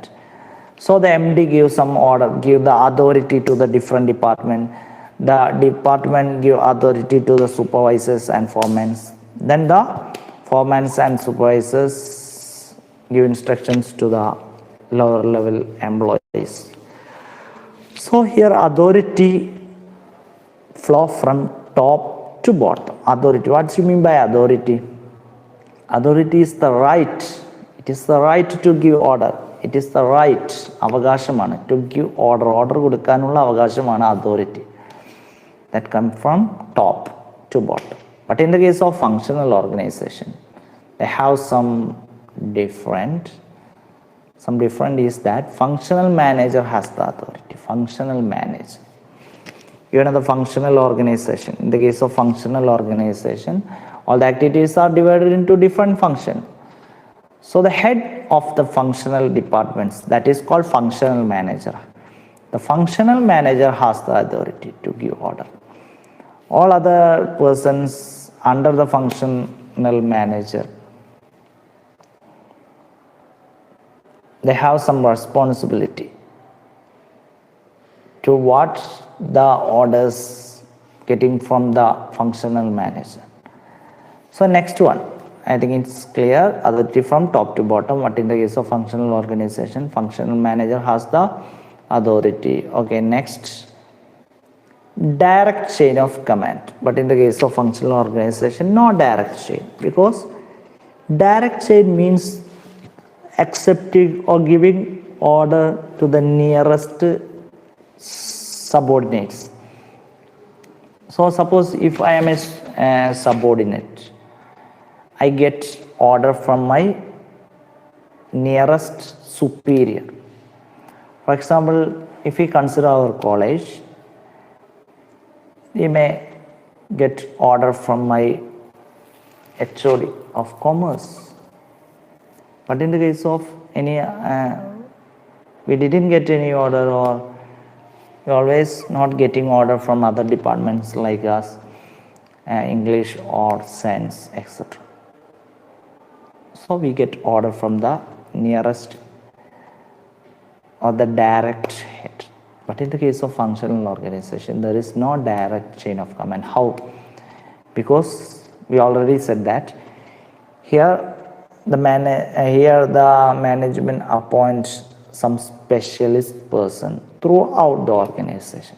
So the MD gives some order, give the authority to the different department, the department give authority to the supervisors and foremen, then the foremen and supervisors give instructions to the lower level employees. So here authority flow from top to bottom. Authority, what do you mean by authority? Authority is the right. It is the right to give order. It is the right, അവകാശമാണ്, to give order. Order കൊടുക്കാനുള്ള അവകാശമാണ് authority. That come from top to bottom. But in the case of functional organization, they have some different is that functional manager has the authority. Functional manager. You know the functional organization. In the case of functional organization, all the activities are divided into different functions. So the head of the functional departments, that is called functional manager. The functional manager has the authority to give order. All other persons under the functional manager, they have some responsibility to what the orders getting from the functional manager. So next one, I think it's clear, authority from top to bottom. But in the case of functional organization, functional manager has the authority. Okay, next, direct chain of command. But in the case of functional organization, no direct chain, because direct chain means accepting or giving order to the nearest subordinates. So suppose if I am a subordinate, I get order from my nearest superior. For example, if we consider our college, we may get order from my HOD of commerce. But in the case of any, we didn't get any order, or we always not getting order from other departments like us, English or science, etc. So we get order from the nearest or the direct head. But in the case of functional organization, there is no direct chain of command. How? Because we already said that here the management appoints some specialist person throughout the organization.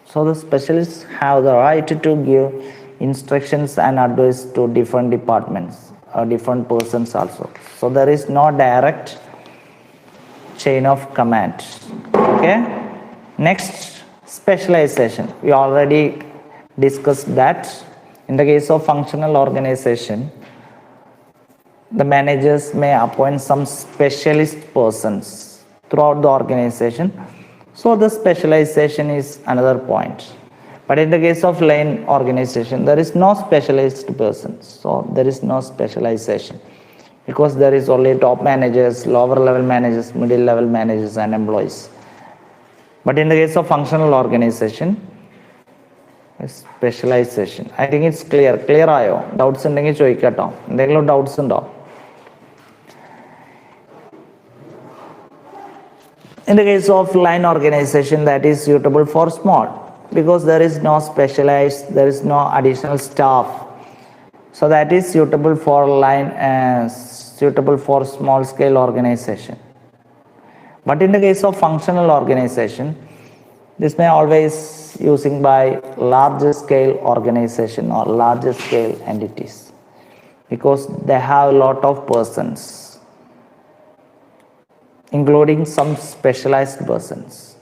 So the specialists have the right to give instructions and advice to different departments or different persons also. So there is no direct chain of command. Okay, next, specialization. We already discussed that in the case of functional organization, the managers may appoint some specialist persons throughout the organization. So the specialization is another point. But in the case of line organization, there is no specialist persons. So there is no specialization, because there is only top managers, lower level managers, middle level managers and employees. But in the case of functional organization, specialization. I think it's clear. Clear ആയോ? Doubts ഉണ്ടെങ്കിൽ ചോദിക്കട്ടോ. എന്തെങ്കിലും doubts ഉണ്ടോ? In the case of line organization, that is suitable for small, because there is no specialized, there is no additional staff. So that is suitable for line, suitable for small scale organization. But in the case of functional organization, this may always using by larger scale organization or larger scale entities, because they have a lot of persons, including some specialized persons.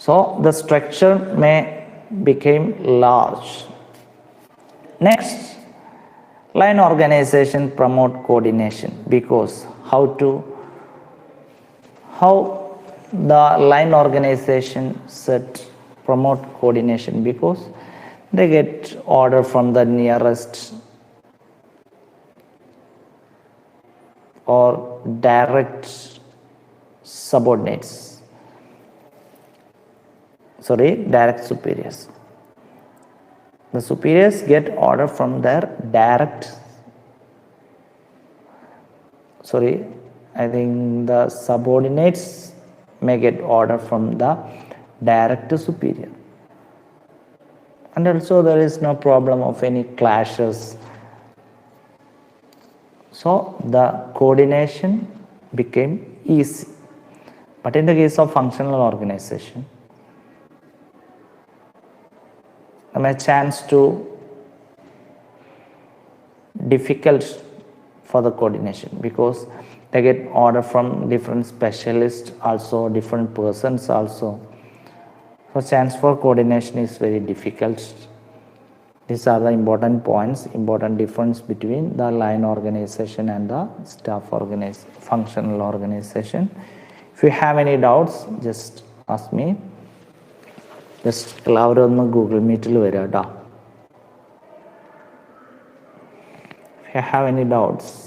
So the structure may become large. Next, line organization promote coordination, because how the line organization set promote coordination, because they get order from the nearest or direct subordinates, direct superiors. The superiors get order from their direct, I think the subordinates may get order from the direct superior. And also there is no problem of any clashes. So the coordination became easy. But in the case of functional organization, there may chance to difficult for the coordination, because they get order from different specialists also, different persons also. So chance for coordination is very difficult. These are the important points, important difference between the line organization and the staff functional organization. If you have any doubts, just ask me. Just എല്ലാവരും ഒന്ന് Google മീറ്റിൽ വരിക കേട്ടോ. have any doubts?